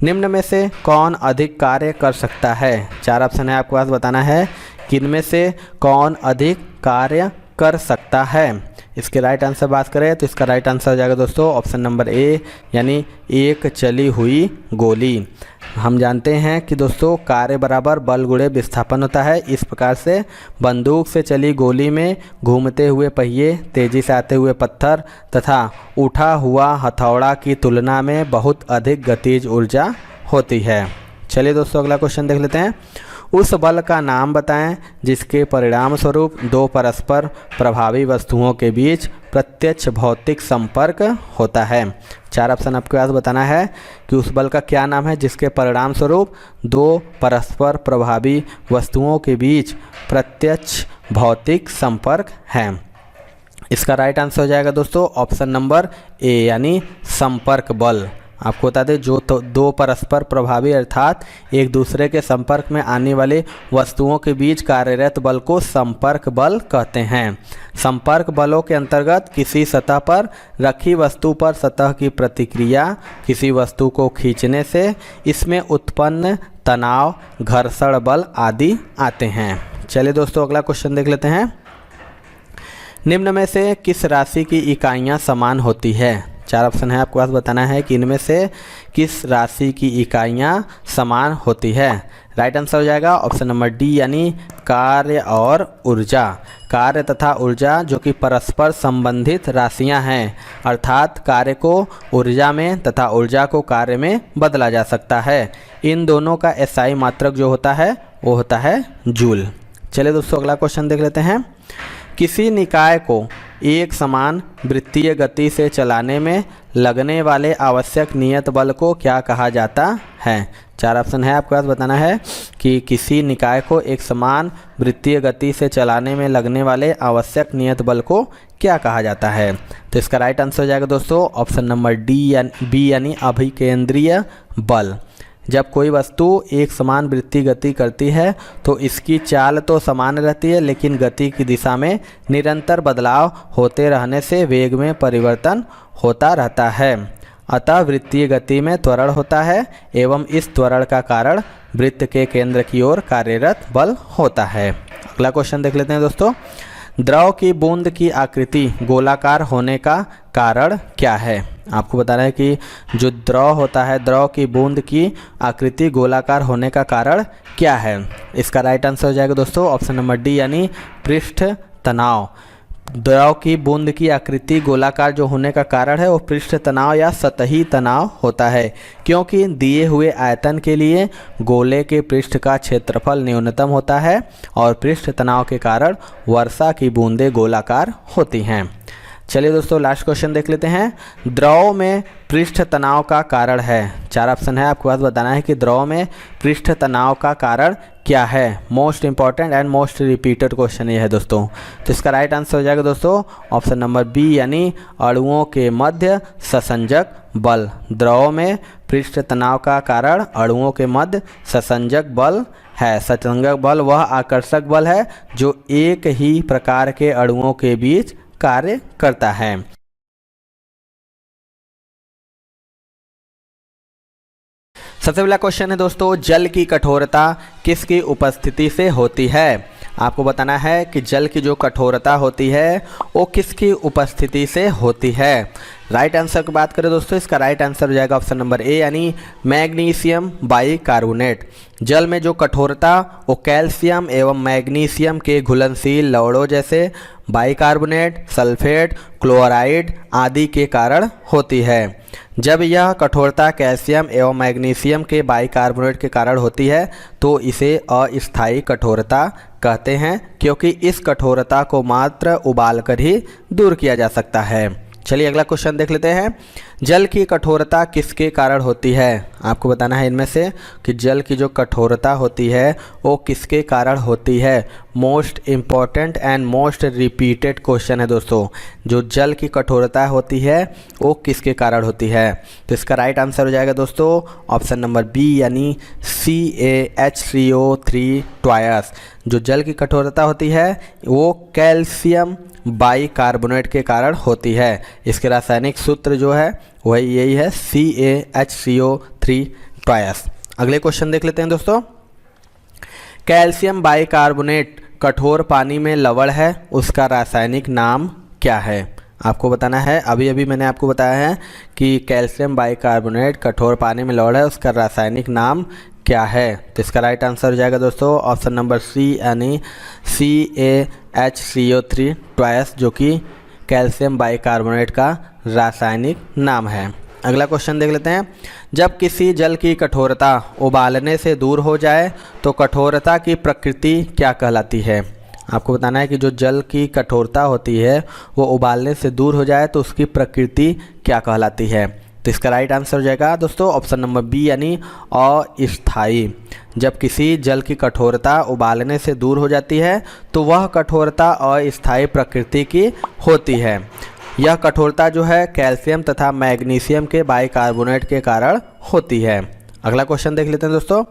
निम्न में से कौन अधिक कार्य कर सकता है। 4 ऑप्शन है, आपको पास बताना है कि इनमें से कौन अधिक कार्य कर सकता है। इसके राइट आंसर बात करें तो इसका राइट आंसर हो जाएगा दोस्तों ऑप्शन नंबर ए, यानी एक चली हुई गोली। हम जानते हैं कि दोस्तों कार्य बराबर बल गुणे विस्थापन होता है। इस प्रकार से बंदूक से चली गोली में घूमते हुए पहिए, तेजी से आते हुए पत्थर तथा उठा हुआ हथौड़ा की तुलना में बहुत अधिक गतिज ऊर्जा होती है। चलिए दोस्तों अगला क्वेश्चन देख लेते हैं। उस बल का नाम बताएं जिसके परिणाम स्वरूप दो परस्पर प्रभावी वस्तुओं के बीच प्रत्यक्ष भौतिक संपर्क होता है। 4 ऑप्शन आपके पास बताना है कि उस बल का क्या नाम है जिसके परिणाम स्वरूप दो परस्पर प्रभावी वस्तुओं के बीच प्रत्यक्ष भौतिक संपर्क है। इसका राइट आंसर हो जाएगा दोस्तों ऑप्शन नंबर ए, यानी संपर्क बल। आपको बता दें जो दो परस्पर प्रभावी अर्थात एक दूसरे के संपर्क में आने वाले वस्तुओं के बीच कार्यरत बल को संपर्क बल कहते हैं। संपर्क बलों के अंतर्गत किसी सतह पर रखी वस्तु पर सतह की प्रतिक्रिया किसी वस्तु को खींचने से इसमें उत्पन्न तनाव, घर्षण बल आदि आते हैं। चलिए दोस्तों अगला क्वेश्चन देख लेते हैं। निम्न में से किस राशि की इकाइयाँ समान होती है। 4 ऑप्शन है, आपको पास बताना है कि इनमें से किस राशि की इकाइयाँ समान होती है। राइट आंसर हो जाएगा ऑप्शन नंबर डी, यानी कार्य और ऊर्जा। कार्य तथा ऊर्जा जो कि परस्पर संबंधित राशियां हैं, अर्थात कार्य को ऊर्जा में तथा ऊर्जा को कार्य में बदला जा सकता है। इन दोनों का एसआई मात्रक जो होता है वो होता है जूल। चलिए दोस्तों अगला क्वेश्चन देख लेते हैं। किसी निकाय को एक समान वृत्तीय गति से चलाने में लगने वाले आवश्यक नियत बल को क्या कहा जाता हैं? 4 ऑप्शन है आपके पास, बताना है कि किसी निकाय को एक समान वृत्तीय गति से चलाने में लगने वाले आवश्यक नियत बल को क्या कहा जाता है? तो इसका राइट आंसर हो जाएगा दोस्तों ऑप्शन नंबर बी यानी अभिकेंद्रीय बल। जब कोई वस्तु एक समान वृत्तीय गति करती है तो इसकी चाल तो समान रहती है, लेकिन गति की दिशा में निरंतर बदलाव होते रहने से वेग में परिवर्तन होता रहता है। अतः वृत्तीय गति में त्वरण होता है एवं इस त्वरण का कारण वृत्त के केंद्र की ओर कार्यरत बल होता है। अगला क्वेश्चन देख लेते हैं दोस्तों। द्रव की बूंद की आकृति गोलाकार होने का कारण क्या है? आपको बताना है कि जो द्रव होता है, द्रव की बूंद की आकृति गोलाकार होने का कारण क्या है? इसका राइट आंसर हो जाएगा दोस्तों ऑप्शन नंबर डी यानी पृष्ठ तनाव। द्रव की बूंद की आकृति गोलाकार जो होने का कारण है वो पृष्ठ तनाव या सतही तनाव होता है, क्योंकि दिए हुए आयतन के लिए गोले के पृष्ठ का क्षेत्रफल न्यूनतम होता है और पृष्ठ तनाव के कारण वर्षा की बूंदें गोलाकार होती हैं। चलिए दोस्तों लास्ट क्वेश्चन देख लेते हैं। द्रव में पृष्ठ तनाव का कारण है। 4 ऑप्शन है आपके पास, बताना है कि द्रव में पृष्ठ तनाव का कारण क्या है। Most important and most repeated question ये है दोस्तों। तो इसका राइट आंसर हो जाएगा दोस्तों ऑप्शन नंबर बी यानी अणुओं के मध्य ससंजक बल। द्रव में पृष्ठ तनाव का कारण अणुओं के मध्य ससंजक बल है। ससंजक बल वह आकर्षक बल है जो एक ही प्रकार के अणुओं के बीच कार्य करता है। सबसे पहला क्वेश्चन है दोस्तों, जल की कठोरता किसकी उपस्थिति से होती है? आपको बताना है कि जल की जो कठोरता होती है वो किसकी उपस्थिति से होती है। राइट आंसर की बात करें दोस्तों, इसका राइट आंसर हो जाएगा ऑप्शन नंबर ए यानी मैग्नीशियम बाइकार्बोनेट। जल में जो कठोरता वो कैल्शियम एवं मैग्नीशियम के घुलनशील लवणों जैसे बाइकार्बोनेट, सल्फेट, क्लोराइड आदि के कारण होती है। जब यह कठोरता कैल्शियम एवं मैग्नीशियम के बाइकार्बोनेट के कारण होती है तो इसे अस्थायी कठोरता कहते हैं, क्योंकि इस कठोरता को मात्र उबालकर ही दूर किया जा सकता है। चलिए अगला क्वेश्चन देख लेते हैं। जल की कठोरता किसके कारण होती है? आपको बताना है इनमें से कि जल की जो कठोरता होती है वो किसके कारण होती है। Most important and most repeated question है दोस्तों। जो जल की कठोरता होती है वो किसके कारण होती है? तो इसका राइट आंसर हो जाएगा दोस्तों ऑप्शन नंबर बी यानी CaH3O3 ट्वायस। जो जल की कठोरता होती है वो कैल्शियम बाइकार्बोनेट के कारण होती है। इसके रासायनिक सूत्र जो है वही यही है CaH3O3 ट्वायस। अगले क्वेश्चन देख लेते हैं दोस्तों। कैल्शियम बाइकार्बोनेट कठोर पानी में लवण है, उसका रासायनिक नाम क्या है? आपको बताना है, अभी अभी मैंने आपको बताया है कि कैल्शियम बाइकार्बोनेट कठोर पानी में लवण है, उसका रासायनिक नाम क्या है? तो इसका राइट आंसर हो जाएगा दोस्तों ऑप्शन नंबर सी यानी CaH3O3 ट्वायस, जो कि कैल्शियम बाइकार्बोनेट का रासायनिक नाम है। अगला क्वेश्चन देख लेते हैं। जब किसी जल की कठोरता उबालने से दूर हो जाए तो कठोरता की प्रकृति क्या कहलाती है? आपको बताना है कि जो जल की कठोरता होती है वो उबालने से दूर हो जाए तो उसकी प्रकृति क्या कहलाती है? तो इसका राइट आंसर हो जाएगा दोस्तों ऑप्शन नंबर बी यानी अस्थायी। जब किसी जल की कठोरता उबालने से दूर हो जाती है तो वह कठोरता अस्थायी प्रकृति की होती है। यह कठोरता जो है कैल्शियम तथा मैग्नीशियम के बाइकार्बोनेट के कारण होती है। अगला क्वेश्चन देख लेते हैं दोस्तों।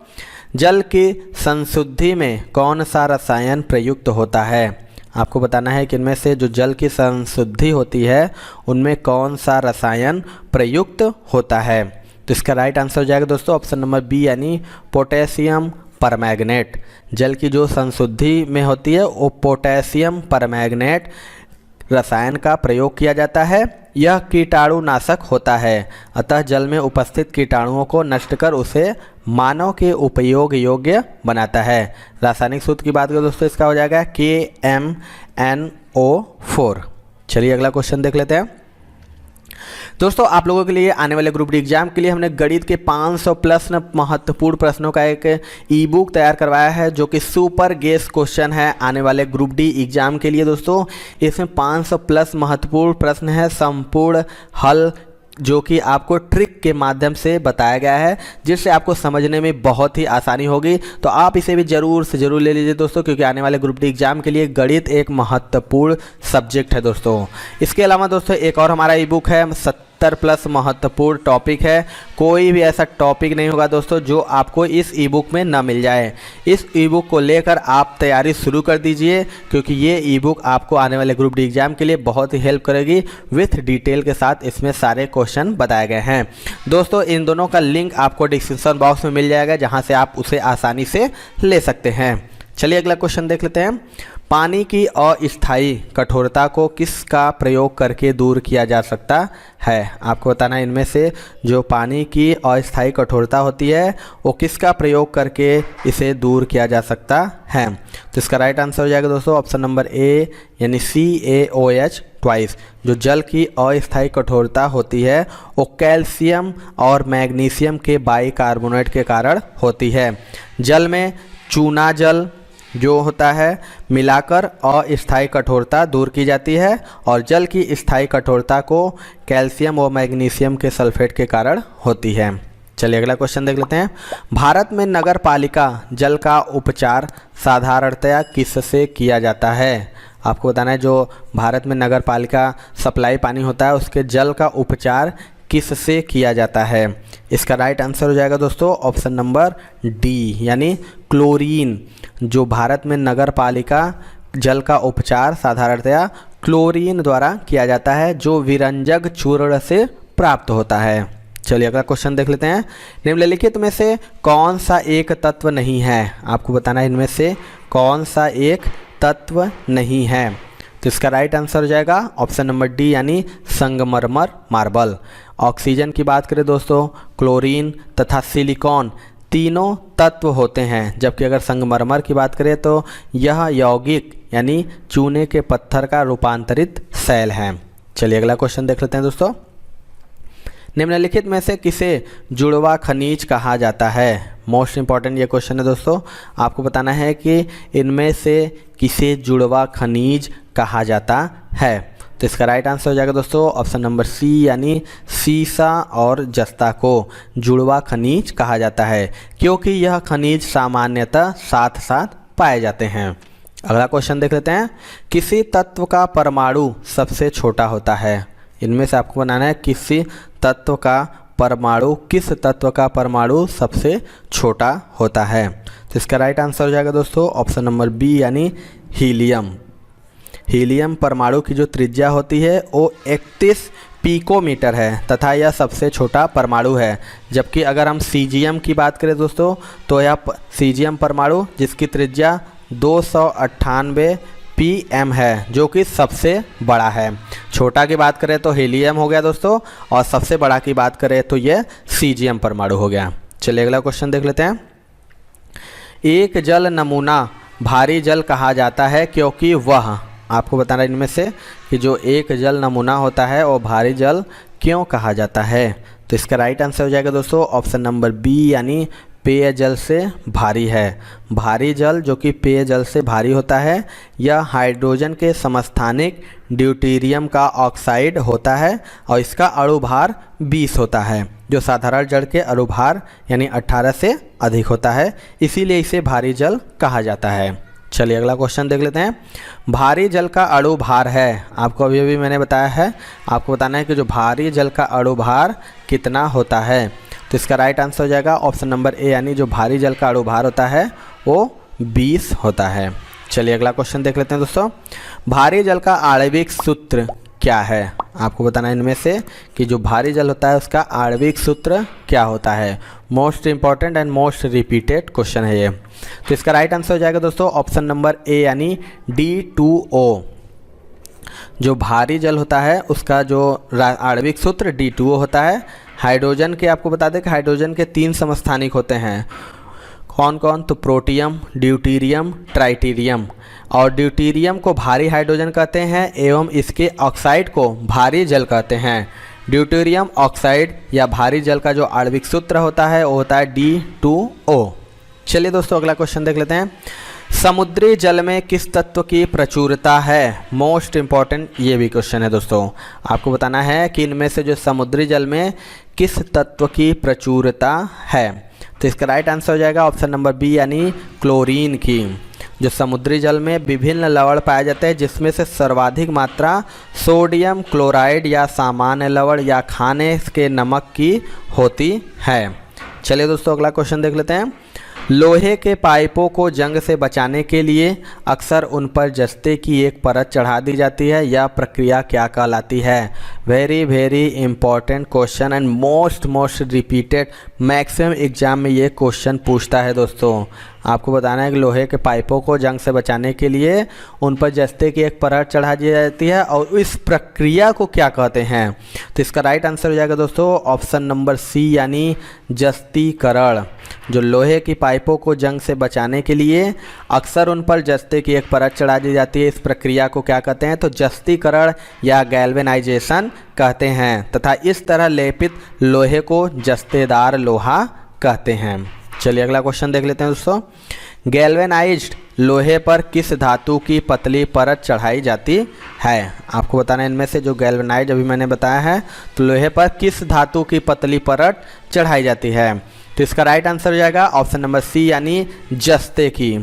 जल की संशुद्धि में कौन सा रसायन प्रयुक्त होता है? आपको बताना है कि इनमें से जो जल की संशुद्धि होती है उनमें कौन सा रसायन प्रयुक्त होता है? तो इसका राइट आंसर हो जाएगा दोस्तों ऑप्शन नंबर बी यानी पोटेशियम परमैंगनेट। जल की जो संशुद्धि में होती है वो पोटेशियम परमैंगनेट रसायन का प्रयोग किया जाता है। यह कीटाणुनाशक होता है, अतः जल में उपस्थित कीटाणुओं को नष्ट कर उसे मानव के उपयोग योग्य बनाता है। रासायनिक सूत्र की बात करें दोस्तों, इसका हो जाएगा KMnO4। चलिए अगला क्वेश्चन देख लेते हैं दोस्तों। आप लोगों के लिए आने वाले ग्रुप डी एग्जाम के लिए हमने गणित के 500 प्लस महत्वपूर्ण प्रश्नों का एक ई बुक तैयार करवाया है, जो कि सुपर गेस क्वेश्चन है आने वाले ग्रुप डी एग्जाम के लिए दोस्तों। इसमें 500 प्लस महत्वपूर्ण प्रश्न है, संपूर्ण हल जो कि आपको ट्रिक के माध्यम से बताया गया है, जिससे आपको समझने में बहुत ही आसानी होगी। तो आप इसे भी ज़रूर से ज़रूर ले लीजिए दोस्तों, क्योंकि आने वाले ग्रुप डी एग्जाम के लिए गणित एक महत्वपूर्ण सब्जेक्ट है दोस्तों। इसके अलावा दोस्तों एक और हमारा ई बुक है 70+ महत्वपूर्ण टॉपिक है। कोई भी ऐसा टॉपिक नहीं होगा दोस्तों जो आपको इस ई बुक में ना मिल जाए। इस ई बुक को लेकर आप तैयारी शुरू कर दीजिए, क्योंकि ये ई बुक आपको आने वाले ग्रुप डी एग्जाम के लिए बहुत ही हेल्प करेगी। विथ डिटेल के साथ इसमें सारे क्वेश्चन बताए गए हैं दोस्तों। इन दोनों का लिंक आपको डिस्क्रिप्शन बॉक्स में मिल जाएगा, जहाँ से आप उसे आसानी से ले सकते हैं। चलिए अगला क्वेश्चन देख लेते हैं। पानी की अस्थायी कठोरता को किसका प्रयोग करके दूर किया जा सकता है? आपको बताना है इनमें से जो पानी की अस्थायी कठोरता होती है वो किसका प्रयोग करके इसे दूर किया जा सकता है। तो इसका राइट आंसर हो जाएगा दोस्तों ऑप्शन नंबर ए, यानी CaOH ट्वाइस। जो जल की अस्थायी कठोरता होती है वो कैल्शियम और मैग्नीशियम के बाइकार्बोनेट के कारण होती है। जल में चूना जल जो होता है मिलाकर अस्थायी कठोरता दूर की जाती है, और जल की स्थायी कठोरता को कैल्शियम और मैग्नीशियम के सल्फेट के कारण होती है। चलिए अगला क्वेश्चन देख लेते हैं। भारत में नगर पालिका जल का उपचार साधारणतया किससे किया जाता है? आपको बताना है जो भारत में नगर पालिका सप्लाई पानी होता है उसके जल का उपचार किससे किया जाता है? इसका राइट आंसर हो जाएगा दोस्तों ऑप्शन नंबर डी, यानी क्लोरीन। जो भारत में नगर पालिका जल का उपचार साधारणतया क्लोरीन द्वारा किया जाता है, जो विरंजक चूर्ण से प्राप्त होता है। चलिए अगला क्वेश्चन देख लेते हैं। निम्नलिखित में से कौन सा एक तत्व नहीं है? आपको बताना है इनमें से कौन सा एक तत्व नहीं है। तो इसका राइट आंसर हो जाएगा ऑप्शन नंबर डी, यानी संगमरमर मार्बल। ऑक्सीजन की बात करें दोस्तों, क्लोरीन तथा सिलिकॉन तीनों तत्व होते हैं, जबकि अगर संगमरमर की बात करें तो यह यौगिक यानी चूने के पत्थर का रूपांतरित शैल है। चलिए अगला क्वेश्चन देख लेते हैं दोस्तों। निम्नलिखित में से किसे जुड़वा खनिज कहा जाता है? मोस्ट इंपॉर्टेंट ये क्वेश्चन है दोस्तों। आपको बताना है कि इनमें से किसे जुड़वा खनिज कहा जाता है। तो इसका राइट आंसर हो जाएगा दोस्तों ऑप्शन नंबर सी, यानी सीसा और जस्ता को जुड़वा खनिज कहा जाता है, क्योंकि यह खनिज सामान्यतः साथ साथ पाए जाते हैं। अगला क्वेश्चन देख लेते हैं। किसी तत्व का परमाणु सबसे छोटा होता है? इनमें से आपको बनाना है किसी तत्व का परमाणु, किस तत्व का परमाणु सबसे छोटा होता है। तो इसका राइट आंसर हो जाएगा दोस्तों ऑप्शन नंबर बी, यानी हीलियम। हीलियम परमाणु की जो त्रिज्या होती है वो 31 पिकोमीटर है तथा यह सबसे छोटा परमाणु है। जबकि अगर हम सीजियम की बात करें दोस्तों तो यह सीजियम परमाणु जिसकी त्रिज्या 298 pm है, जो कि सबसे बड़ा है। छोटा की बात करें तो हीलियम हो गया दोस्तों, और सबसे बड़ा की बात करें तो यह सीजियम परमाणु हो गया। चलिए अगला क्वेश्चन देख लेते हैं। एक जल नमूना भारी जल कहा जाता है क्योंकि वह, आपको बताना है इनमें से कि जो एक जल नमूना होता है वो भारी जल क्यों कहा जाता है। तो इसका राइट आंसर हो जाएगा दोस्तों ऑप्शन नंबर बी, यानी पेयजल से भारी है। भारी जल जो कि पेयजल से भारी होता है, यह हाइड्रोजन के समस्थानिक ड्यूटेरियम का ऑक्साइड होता है और इसका अणुभार 20 होता है, जो साधारण जल के अणुभार यानी 18 से अधिक होता है, इसीलिए इसे भारी जल कहा जाता है। चलिए अगला क्वेश्चन देख लेते हैं। भारी जल का अणुभार है, आपको अभी अभी मैंने बताया है, आपको बताना है कि जो भारी जल का अणुभार कितना होता है। तो इसका राइट आंसर हो जाएगा ऑप्शन नंबर ए, यानी जो भारी जल का अणुभार होता है वो 20 होता है। चलिए अगला क्वेश्चन देख लेते हैं दोस्तों। भारी जल का आणविक सूत्र क्या है? आपको बताना है इनमें से कि जो भारी जल होता है उसका आणविक सूत्र क्या होता है। Most important and most repeated question है ये। तो इसका राइट आंसर हो जाएगा दोस्तों ऑप्शन नंबर ए, यानी D2O। जो भारी जल होता है उसका जो आणविक सूत्र D2O होता है। हाइड्रोजन के, आपको बता दें कि हाइड्रोजन के 3 समस्थानिक होते हैं। कौन कौन? तो प्रोटियम, ड्यूटेरियम, ट्राइटेरियम। और ड्यूटेरियम को भारी हाइड्रोजन कहते हैं एवं इसके ऑक्साइड को भारी जल कहते हैं। ड्यूटेरियम ऑक्साइड या भारी जल का जो आणविक सूत्र होता है वो होता है D2O। चलिए दोस्तों अगला क्वेश्चन देख लेते हैं। समुद्री जल में किस तत्व की प्रचुरता है? मोस्ट इम्पॉर्टेंट ये भी क्वेश्चन है दोस्तों। आपको बताना है कि इनमें से जो समुद्री जल में किस तत्व की प्रचुरता है। तो इसका राइट आंसर हो जाएगा ऑप्शन नंबर बी यानी क्लोरीन की। जो समुद्री जल में विभिन्न लवण पाए जाते हैं जिसमें से सर्वाधिक मात्रा सोडियम क्लोराइड या सामान्य लवण या खाने के नमक की होती है। चलिए दोस्तों अगला क्वेश्चन देख लेते हैं। लोहे के पाइपों को जंग से बचाने के लिए अक्सर उन पर जस्ते की एक परत चढ़ा दी जाती है। यह प्रक्रिया क्या कहलाती है? Very very important question and most repeated. Maximum exam में ये क्वेश्चन पूछता है दोस्तों। आपको बताना है कि लोहे के पाइपों को जंग से बचाने के लिए उन पर जस्ते की एक परत चढ़ा दी जाती है और इस प्रक्रिया को क्या कहते हैं? तो इसका राइट आंसर हो जाएगा दोस्तों ऑप्शन नंबर सी यानी जस्तीकरण। जो लोहे की पाइपों को जंग से बचाने के लिए अक्सर उन पर जस्ते की एक परत चढ़ा दी जाती है, इस प्रक्रिया को क्या कहते हैं? तो जस्तीकरण या गैल्वेनाइजेशन कहते हैं तथा इस तरह लेपित लोहे को जस्तेदार लोहा कहते हैं। चलिए अगला क्वेश्चन देख लेते हैं दोस्तों। गैल्वेनाइज्ड लोहे पर किस धातु की पतली परत चढ़ाई जाती है? आपको बताना है इनमें से जो गैल्वेनाइज्ड अभी मैंने बताया है तो लोहे पर किस धातु की पतली परत चढ़ाई जाती है। तो इसका राइट आंसर हो जाएगा ऑप्शन नंबर सी यानी जस्ते की।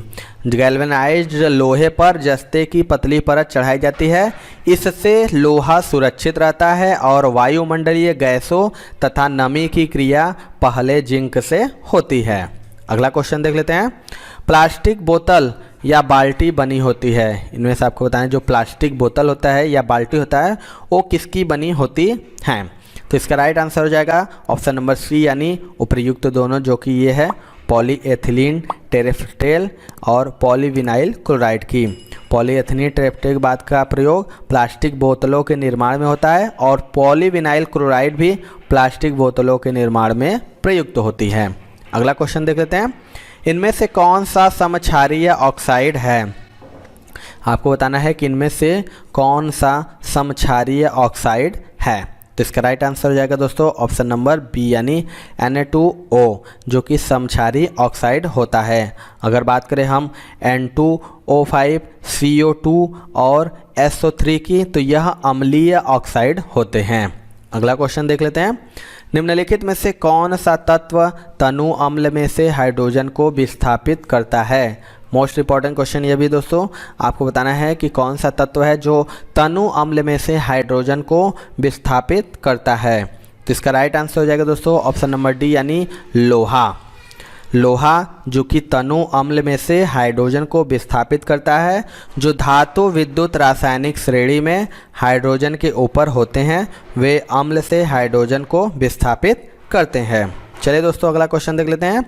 गैल्वेनाइज्ड लोहे पर जस्ते की पतली परत चढ़ाई जाती है। इससे लोहा सुरक्षित रहता है और वायुमंडलीय गैसों तथा नमी की क्रिया पहले जिंक से होती है। अगला क्वेश्चन देख लेते हैं। प्लास्टिक बोतल या बाल्टी बनी होती है। इनमें से आपको बताएं जो प्लास्टिक बोतल होता है या बाल्टी होता है वो किसकी बनी होती है? तो इसका राइट आंसर हो जाएगा ऑप्शन नंबर सी यानी उपर्युक्त दोनों, जो कि ये है पॉलीएथिलीन टेरेफ्टेल और पॉलीविनाइल क्लोराइड की। पॉलीएथिलीन टेरेफ्टेल बात का प्रयोग प्लास्टिक बोतलों के निर्माण में होता है और पॉलीविनाइल क्लोराइड भी प्लास्टिक बोतलों के निर्माण में प्रयुक्त होती है। अगला क्वेश्चन देख लेते हैं। इनमें से कौन सा समक्षारीय ऑक्साइड है? आपको बताना है कि इनमें से कौन सा समक्षारीय ऑक्साइड है। तो इसका राइट आंसर हो जाएगा दोस्तों ऑप्शन नंबर बी यानी Na2O, जो कि समक्षारी ऑक्साइड होता है। अगर बात करें हम N2O5, CO2 और SO3 की तो यह अम्लीय ऑक्साइड होते हैं। अगला क्वेश्चन देख लेते हैं। निम्नलिखित में से कौन सा तत्व तनु अम्ल में से हाइड्रोजन को विस्थापित करता है? मोस्ट इंपॉर्टेंट क्वेश्चन ये भी दोस्तों। आपको बताना है कि कौन सा तत्व है जो तनु अम्ल में से हाइड्रोजन को विस्थापित करता है। तो इसका राइट आंसर हो जाएगा दोस्तों ऑप्शन नंबर डी यानी लोहा। लोहा जो कि तनु अम्ल में से हाइड्रोजन को विस्थापित करता है। जो धातु विद्युत रासायनिक श्रेणी में हाइड्रोजन के ऊपर होते हैं वे अम्ल से हाइड्रोजन को विस्थापित करते हैं। चलिए दोस्तों अगला क्वेश्चन देख लेते हैं।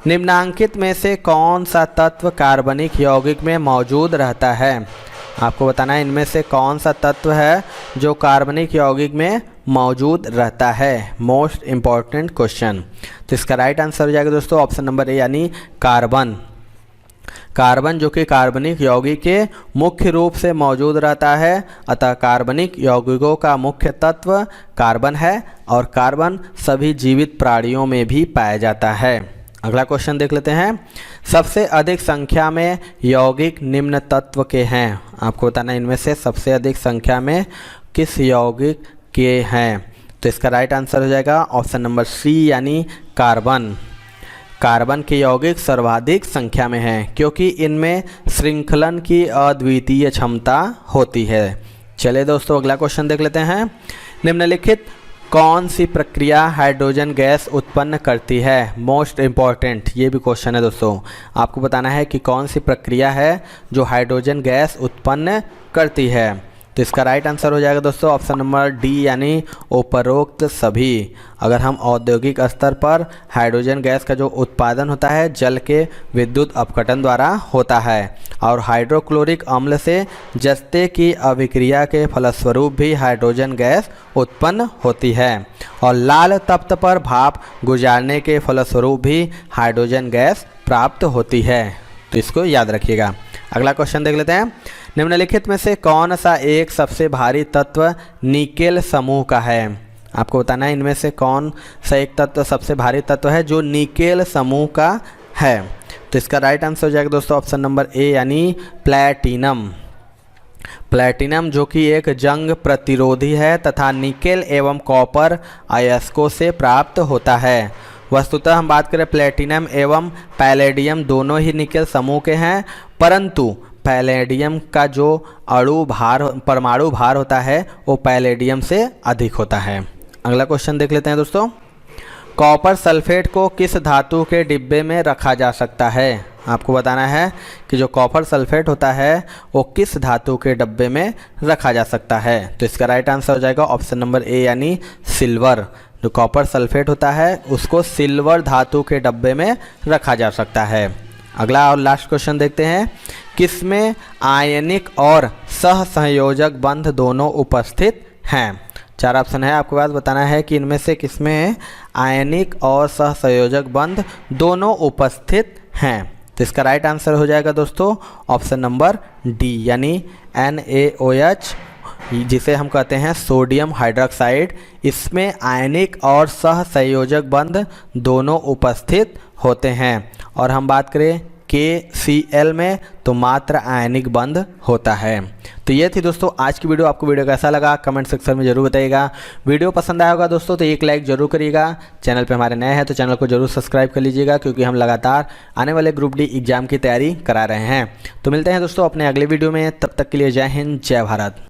निम्नांकित में से कौन सा तत्व कार्बनिक यौगिक में मौजूद रहता है? आपको बताना है इनमें से कौन सा तत्व है जो कार्बनिक यौगिक में मौजूद रहता है। Most important question. तो इसका राइट आंसर हो जाएगा दोस्तों ऑप्शन नंबर ए यानी कार्बन। कार्बन जो कि कार्बनिक यौगिक के मुख्य रूप से मौजूद रहता है, अतः कार्बनिक यौगिकों का मुख्य तत्व कार्बन है और कार्बन सभी जीवित प्राणियों में भी पाया जाता है। अगला क्वेश्चन देख लेते हैं। सबसे अधिक संख्या में यौगिक निम्न तत्व के हैं। आपको बताना इनमें से सबसे अधिक संख्या में किस यौगिक के हैं। तो इसका राइट आंसर हो जाएगा ऑप्शन नंबर सी यानी कार्बन। कार्बन के यौगिक सर्वाधिक संख्या में हैं क्योंकि इनमें श्रृंखलन की अद्वितीय क्षमता होती है। चलिए दोस्तों अगला क्वेश्चन देख लेते हैं। निम्नलिखित कौन सी प्रक्रिया हाइड्रोजन गैस उत्पन्न करती है? मोस्ट इम्पॉर्टेंट ये भी क्वेश्चन है दोस्तों। आपको बताना है कि कौन सी प्रक्रिया है जो हाइड्रोजन गैस उत्पन्न करती है। तो इसका राइट आंसर हो जाएगा दोस्तों ऑप्शन नंबर डी यानी उपरोक्त सभी। अगर हम औद्योगिक स्तर पर हाइड्रोजन गैस का जो उत्पादन होता है जल के विद्युत अपघटन द्वारा होता है और हाइड्रोक्लोरिक अम्ल से जस्ते की अभिक्रिया के फलस्वरूप भी हाइड्रोजन गैस उत्पन्न होती है और लाल तप्त पर भाप गुजारने के फलस्वरूप भी हाइड्रोजन गैस प्राप्त होती है। तो इसको याद रखिएगा। अगला क्वेश्चन देख लेते हैं। निम्नलिखित में से कौन सा एक सबसे भारी तत्व निकेल समूह का है? आपको बताना है इनमें से कौन सा एक तत्व सबसे भारी तत्व है जो निकेल समूह का है। तो इसका राइट आंसर हो जाएगा दोस्तों ऑप्शन नंबर ए यानी प्लैटिनम। प्लैटिनम जो कि एक जंग प्रतिरोधी है तथा निकेल एवं कॉपर अयस्कों से प्राप्त होता है। वस्तुतः हम बात करें प्लैटिनम एवं पैलेडियम दोनों ही निकेल समूह के हैं, परंतु पैलेडियम का जो परमाणु भार होता है वो पैलेडियम से अधिक होता है। अगला क्वेश्चन देख लेते हैं दोस्तों। कॉपर सल्फेट को किस धातु के डिब्बे में रखा जा सकता है? आपको बताना है कि जो कॉपर सल्फेट होता है वो किस धातु के डब्बे में रखा जा सकता है। तो इसका राइट आंसर हो जाएगा ऑप्शन नंबर ए यानी सिल्वर। जो कॉपर सल्फेट होता है उसको सिल्वर धातु के डब्बे में रखा जा सकता है। अगला और लास्ट क्वेश्चन देखते हैं। किसमें आयनिक और सहसंयोजक बंध दोनों उपस्थित हैं? 4 ऑप्शन है, आपको बात बताना है कि इनमें से किसमें आयनिक और सहसंयोजक बंध दोनों उपस्थित हैं। तो इसका राइट आंसर हो जाएगा दोस्तों ऑप्शन नंबर डी यानी NaOH, जिसे हम कहते हैं सोडियम हाइड्रोक्साइड। इसमें आयनिक और सहसंयोजक बंध दोनों उपस्थित होते हैं। और हम बात करें KCl में तो मात्र आयनिक बंध होता है। तो ये थी दोस्तों आज की वीडियो। आपको वीडियो कैसा लगा कमेंट सेक्शन में जरूर बताइएगा। वीडियो पसंद आया होगा दोस्तों तो एक लाइक जरूर करिएगा। चैनल पे हमारे नए हैं तो चैनल को जरूर सब्सक्राइब कर लीजिएगा, क्योंकि हम लगातार आने वाले ग्रुप डी एग्जाम की तैयारी करा रहे हैं। तो मिलते हैं दोस्तों अपने अगले वीडियो में, तब तक के लिए जय हिंद जय भारत।